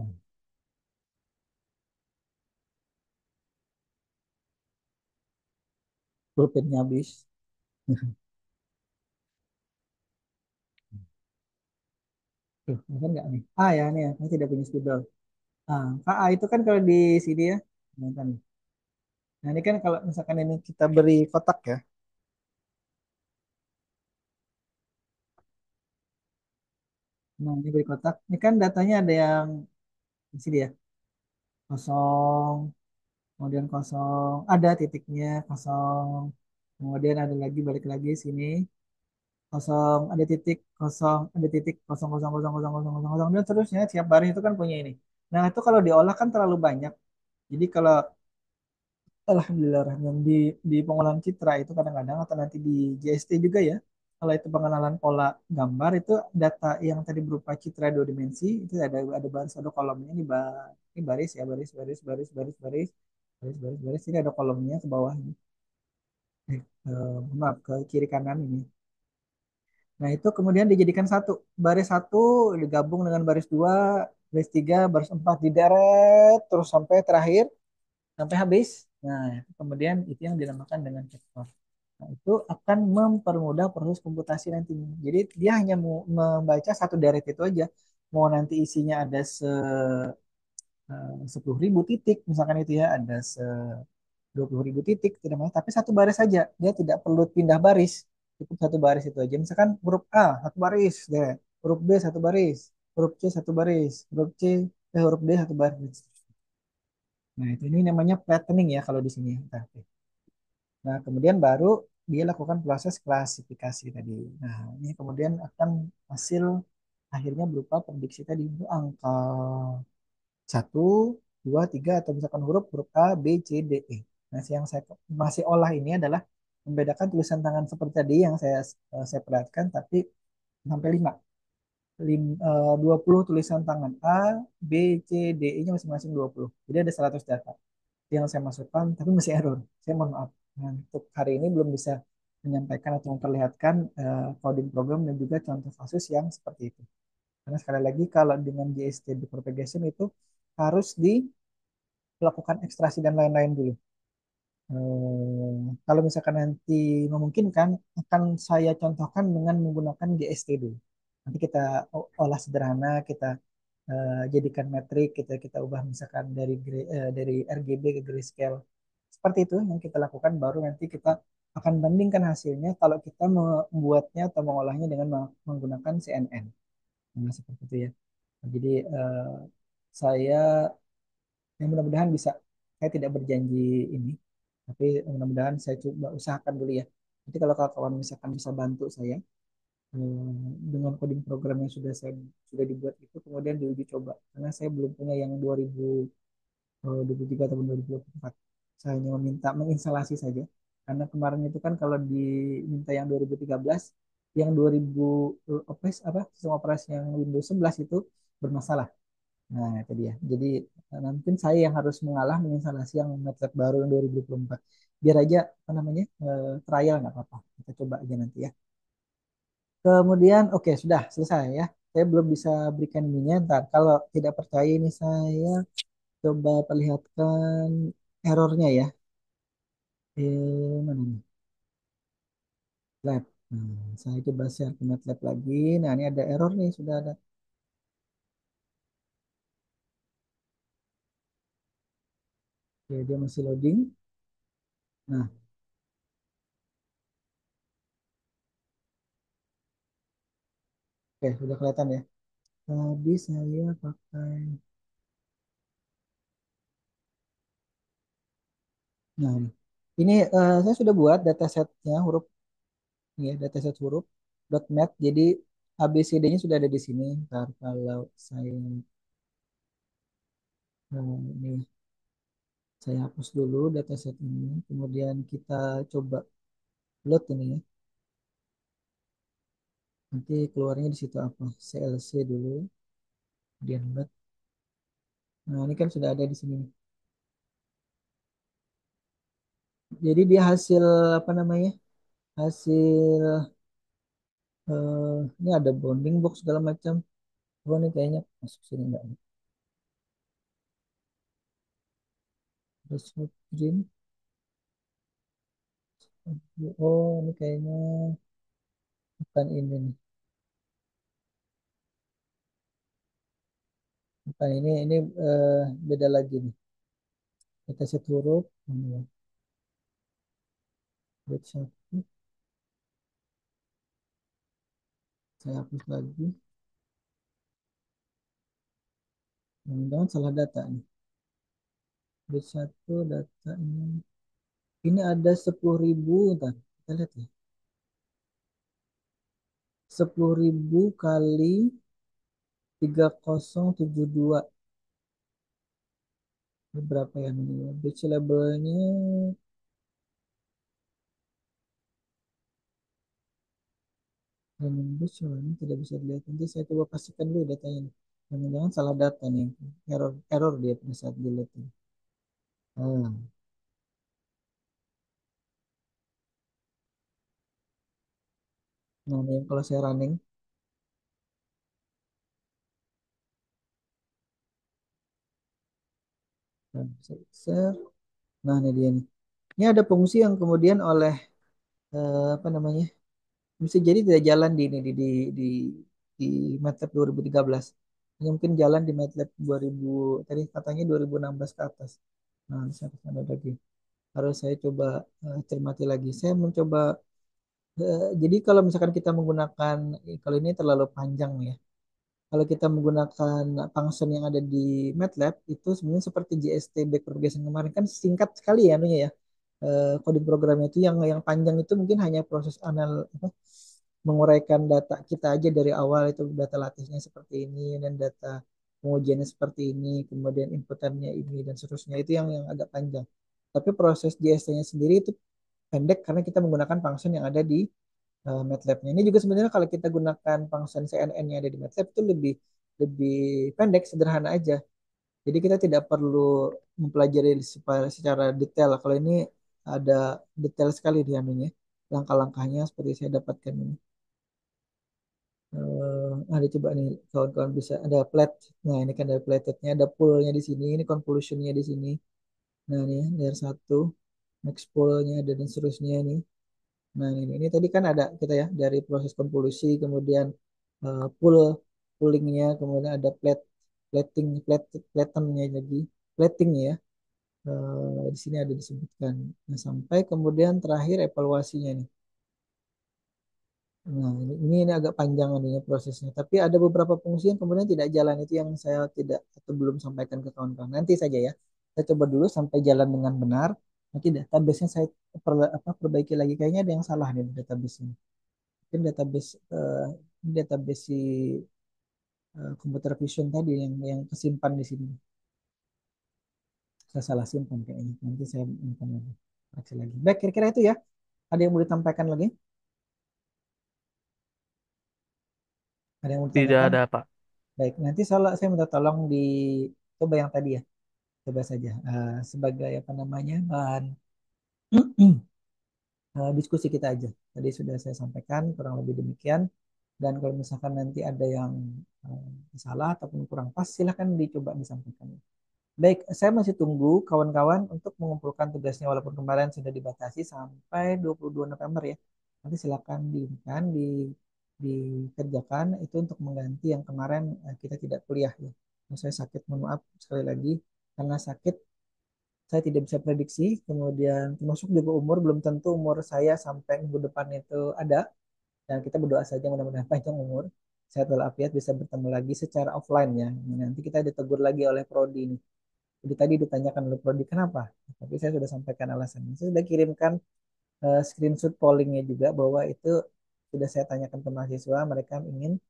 A: pulpennya habis. Tuh, kan nggak nih? A ya nih ya, saya tidak punya spidol. Ah, A itu kan kalau di sini ya, nah, kan. Nah, ini kan kalau misalkan ini kita beri kotak ya. Nah, ini beri kotak. Ini kan datanya ada yang di sini ya, kosong, kemudian kosong, ada titiknya kosong, kemudian ada lagi balik lagi sini kosong, ada titik kosong, ada titik kosong kosong kosong kosong kosong kosong kosong dan seterusnya. Tiap baris itu kan punya ini. Nah, itu kalau diolah kan terlalu banyak. Jadi kalau alhamdulillah yang di pengolahan citra itu kadang-kadang atau nanti di JST juga ya. Kalau itu pengenalan pola gambar itu data yang tadi berupa citra dua dimensi itu ada baris ada kolomnya ini baris ya baris baris baris baris baris baris baris baris ini ada kolomnya ke bawah ini. Maaf ke kiri kanan ini. Nah itu kemudian dijadikan satu baris satu digabung dengan baris dua baris tiga baris empat dideret terus sampai terakhir sampai habis. Nah, kemudian itu yang dinamakan dengan vektor. Nah, itu akan mempermudah proses komputasi nantinya. Jadi dia hanya mau membaca satu deret itu aja. Mau nanti isinya ada 10.000 titik, misalkan itu ya, ada 20.000 titik, tidak masalah. Tapi satu baris saja, dia tidak perlu pindah baris. Cukup satu baris itu aja. Misalkan huruf A satu baris, deh. Huruf B satu baris, huruf C satu baris, huruf D satu baris. Nah, itu ini namanya flattening ya kalau di sini. Nah, kemudian baru dia lakukan proses klasifikasi tadi. Nah, ini kemudian akan hasil akhirnya berupa prediksi tadi itu angka satu, 2, 3 atau misalkan huruf huruf A, B, C, D, E. Nah, yang saya masih olah ini adalah membedakan tulisan tangan seperti tadi yang saya perlihatkan tapi sampai 5. 20 tulisan tangan A, B, C, D, E-nya masing-masing 20. Jadi ada 100 data yang saya masukkan, tapi masih error. Saya mohon maaf. Nah, untuk hari ini belum bisa menyampaikan atau memperlihatkan coding program dan juga contoh kasus yang seperti itu. Karena sekali lagi kalau dengan JST propagation itu harus dilakukan ekstraksi dan lain-lain dulu. Kalau misalkan nanti memungkinkan, akan saya contohkan dengan menggunakan GST dulu. Nanti kita olah sederhana, kita jadikan metrik, kita kita ubah misalkan dari RGB ke grayscale. Seperti itu yang kita lakukan, baru nanti kita akan bandingkan hasilnya kalau kita membuatnya atau mengolahnya dengan menggunakan CNN. Nah, seperti itu ya. Jadi saya yang mudah-mudahan bisa, saya tidak berjanji ini, tapi mudah-mudahan saya coba usahakan dulu ya. Nanti kalau kawan-kawan misalkan bisa bantu saya dengan coding program yang sudah dibuat itu kemudian diuji coba. Karena saya belum punya yang 2023 atau 2024. Saya hanya meminta menginstalasi saja. Karena kemarin itu kan kalau diminta yang 2013, yang 2000 sistem operasi yang Windows 11 itu bermasalah. Nah, itu dia. Jadi mungkin saya yang harus mengalah menginstalasi yang MATLAB baru yang 2024. Biar aja apa namanya trial nggak apa-apa. Kita coba aja nanti ya. Kemudian oke sudah selesai ya. Saya belum bisa berikan ininya. Ntar kalau tidak percaya ini saya coba perlihatkan errornya ya. Mana nih? Lab. Nah, saya coba share ke MATLAB lagi. Nah, ini ada error nih, sudah ada. Oke, dia masih loading. Nah, oke, sudah kelihatan ya. Tadi saya pakai. Nah, ini saya sudah buat datasetnya huruf ini ya, dataset huruf .NET. Jadi ABCD-nya sudah ada di sini. Ntar kalau ini saya hapus dulu dataset ini, kemudian kita coba load ini ya. Nanti keluarnya di situ apa? CLC dulu, kemudian load. Nah, ini kan sudah ada di sini. Jadi dia hasil apa namanya? Hasil ini ada bounding box segala macam. Oh, ini kayaknya masuk sini enggak? Terus green. Oh, ini kayaknya bukan ini nih. Bukan ini beda lagi nih. Kita set huruf. Ini ya. Buat satu. Saya hapus lagi. Jangan-jangan salah data nih. Buat satu datanya. Ini ada 10.000. Ntar, kita lihat ya. 10.000 kali 3072. Ini berapa ya ini? Batch labelnya running batch, oh, ini tidak bisa dilihat. Nanti saya coba pastikan dulu datanya nih. Jangan-jangan salah data nih. Error error dia pada saat dilihat ini. Ah, nah ini kalau saya running, nah, share. Nah ini dia nih. Ini ada fungsi yang kemudian oleh apa namanya? Bisa jadi tidak jalan di di MATLAB 2013. Ini mungkin jalan di MATLAB 2000, tadi katanya 2016 ke atas. Nah, saya ada lagi. Harus saya coba cermati lagi. Saya mencoba jadi kalau misalkan kita menggunakan kalau ini terlalu panjang ya. Kalau kita menggunakan function yang ada di MATLAB itu sebenarnya seperti JST back propagation kemarin kan singkat sekali ya anunya ya. Coding programnya itu yang panjang itu mungkin hanya proses apa, menguraikan data kita aja dari awal itu data latihnya seperti ini dan data pengujiannya seperti ini, kemudian inputannya ini dan seterusnya itu yang agak panjang. Tapi proses JST-nya sendiri itu pendek karena kita menggunakan function yang ada di MATLAB-nya. Ini juga sebenarnya kalau kita gunakan function CNN yang ada di MATLAB itu lebih lebih pendek, sederhana aja. Jadi kita tidak perlu mempelajari secara detail. Kalau ini ada detail sekali di anunya, langkah-langkahnya seperti saya dapatkan ini. Ada coba nih kawan-kawan bisa ada plat. Nah ini kan ada platednya, ada poolnya di sini, ini convolutionnya di sini. Nah ini layer satu, max poolnya ada dan seterusnya ini. Nah, ini tadi kan ada kita ya dari proses konvolusi, kemudian pool poolingnya, kemudian ada flattennya lagi, plating ya. Di sini ada disebutkan. Nah, sampai kemudian terakhir evaluasinya nih. Nah, ini agak panjang ininya prosesnya. Tapi ada beberapa fungsi yang kemudian tidak jalan itu yang saya tidak atau belum sampaikan ke kawan-kawan. Nanti saja ya. Saya coba dulu sampai jalan dengan benar. Nanti database-nya saya perbaiki lagi. Kayaknya ada yang salah nih di database-nya. Mungkin database si computer vision tadi yang kesimpan di sini. Saya salah simpan kayaknya. Nanti saya simpan lagi. Koreksi lagi. Baik, kira-kira itu ya. Ada yang mau ditampaikan lagi? Ada yang mau
B: Tidak
A: ditanyakan?
B: ada, Pak.
A: Baik, nanti saya minta tolong di coba yang tadi ya. Coba saja sebagai apa namanya bahan diskusi kita aja. Tadi sudah saya sampaikan kurang lebih demikian. Dan kalau misalkan nanti ada yang salah ataupun kurang pas, silahkan dicoba disampaikan. Baik, saya masih tunggu kawan-kawan untuk mengumpulkan tugasnya walaupun kemarin sudah dibatasi sampai 22 November ya. Nanti silakan dikerjakan itu untuk mengganti yang kemarin kita tidak kuliah ya. Saya sakit, mohon maaf sekali lagi karena sakit saya tidak bisa prediksi. Kemudian termasuk juga umur belum tentu umur saya sampai minggu depan itu ada dan kita berdoa saja mudah-mudahan panjang umur. Sehat walafiat bisa bertemu lagi secara offline ya. Nanti kita ditegur lagi oleh prodi ini. Jadi tadi ditanyakan oleh Prodi kenapa, tapi saya sudah sampaikan alasannya. Saya sudah kirimkan screenshot pollingnya juga bahwa itu sudah saya tanyakan ke mahasiswa, mereka ingin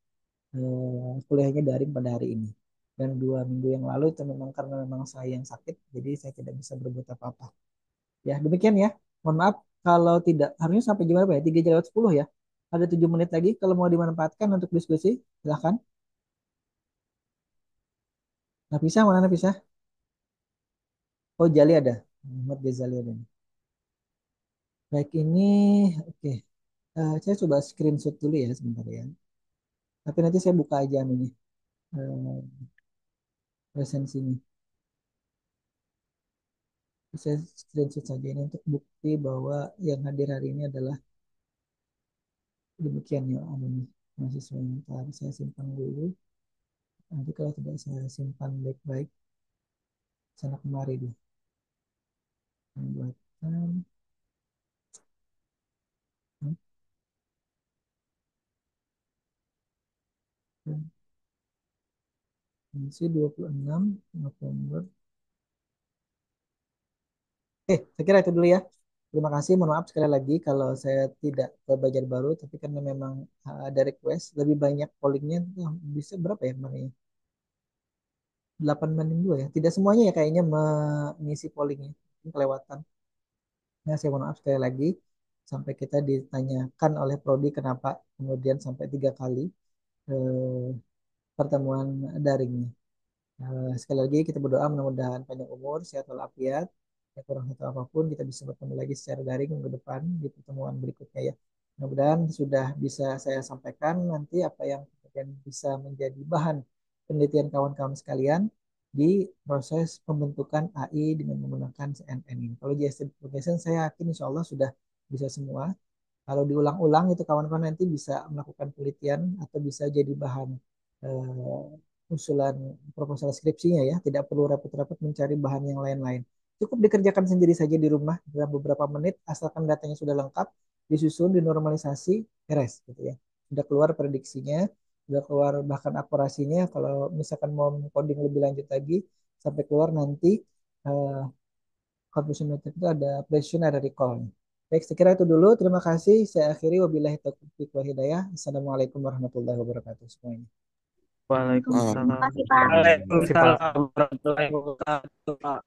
A: kuliahnya daring pada hari ini. Dan 2 minggu yang lalu itu memang karena memang saya yang sakit, jadi saya tidak bisa berbuat apa-apa. Ya demikian ya. Mohon maaf kalau tidak harusnya sampai jam berapa ya? 3 lewat 10 ya. Ada 7 menit lagi. Kalau mau dimanfaatkan untuk diskusi, silahkan. Nafisa mana Nafisa? Oh Jali ada. Muhammad Ghazali ada. Baik ini, oke. Saya coba screenshot dulu ya sebentar ya. Tapi nanti saya buka aja ini eh, resensinya. Saya screenshot saja ini untuk bukti bahwa yang hadir hari ini adalah demikian ya. Ini mahasiswa yang harus saya simpan dulu. Nanti kalau tidak saya simpan baik-baik, sana kemari dia. Pembuatan misi 26 November. Saya kira itu dulu ya. Terima kasih, mohon maaf sekali lagi kalau saya tidak ke Banjar Baru, tapi karena memang ada request lebih banyak pollingnya, bisa berapa ya kemarin ya? 8 banding 2 ya. Tidak semuanya ya kayaknya mengisi pollingnya. Mungkin kelewatan. Nah, saya mohon maaf sekali lagi sampai kita ditanyakan oleh Prodi kenapa kemudian sampai 3 kali eh, pertemuan daringnya. Sekali lagi kita berdoa mudah-mudahan panjang umur, sehat walafiat. Ya, kurang satu apapun kita bisa bertemu lagi secara daring minggu depan di pertemuan berikutnya ya. Mudah-mudahan sudah bisa saya sampaikan nanti apa yang kemudian bisa menjadi bahan penelitian kawan-kawan sekalian di proses pembentukan AI dengan menggunakan CNN ini. Kalau GST Application saya yakin insya Allah sudah bisa semua. Kalau diulang-ulang itu kawan-kawan nanti bisa melakukan penelitian atau bisa jadi bahan usulan proposal skripsinya ya. Tidak perlu repot-repot mencari bahan yang lain-lain. Cukup dikerjakan sendiri saja di rumah dalam beberapa menit asalkan datanya sudah lengkap, disusun, dinormalisasi, beres gitu ya. Sudah keluar prediksinya, sudah keluar bahkan akurasinya. Kalau misalkan mau coding lebih lanjut lagi, sampai keluar nanti eh, conclusion method itu ada precision, ada recall. Baik, sekira itu dulu. Terima kasih. Saya akhiri. Wabillahi taufiq wal hidayah. Assalamualaikum warahmatullahi wabarakatuh semuanya.
C: Waalaikumsalam. Terima
B: Waalaikumsalam.
C: kasih, Pak.
B: Terima kasih, Pak.
D: Waalaikumsalam warahmatullahi wabarakatuh, Pak.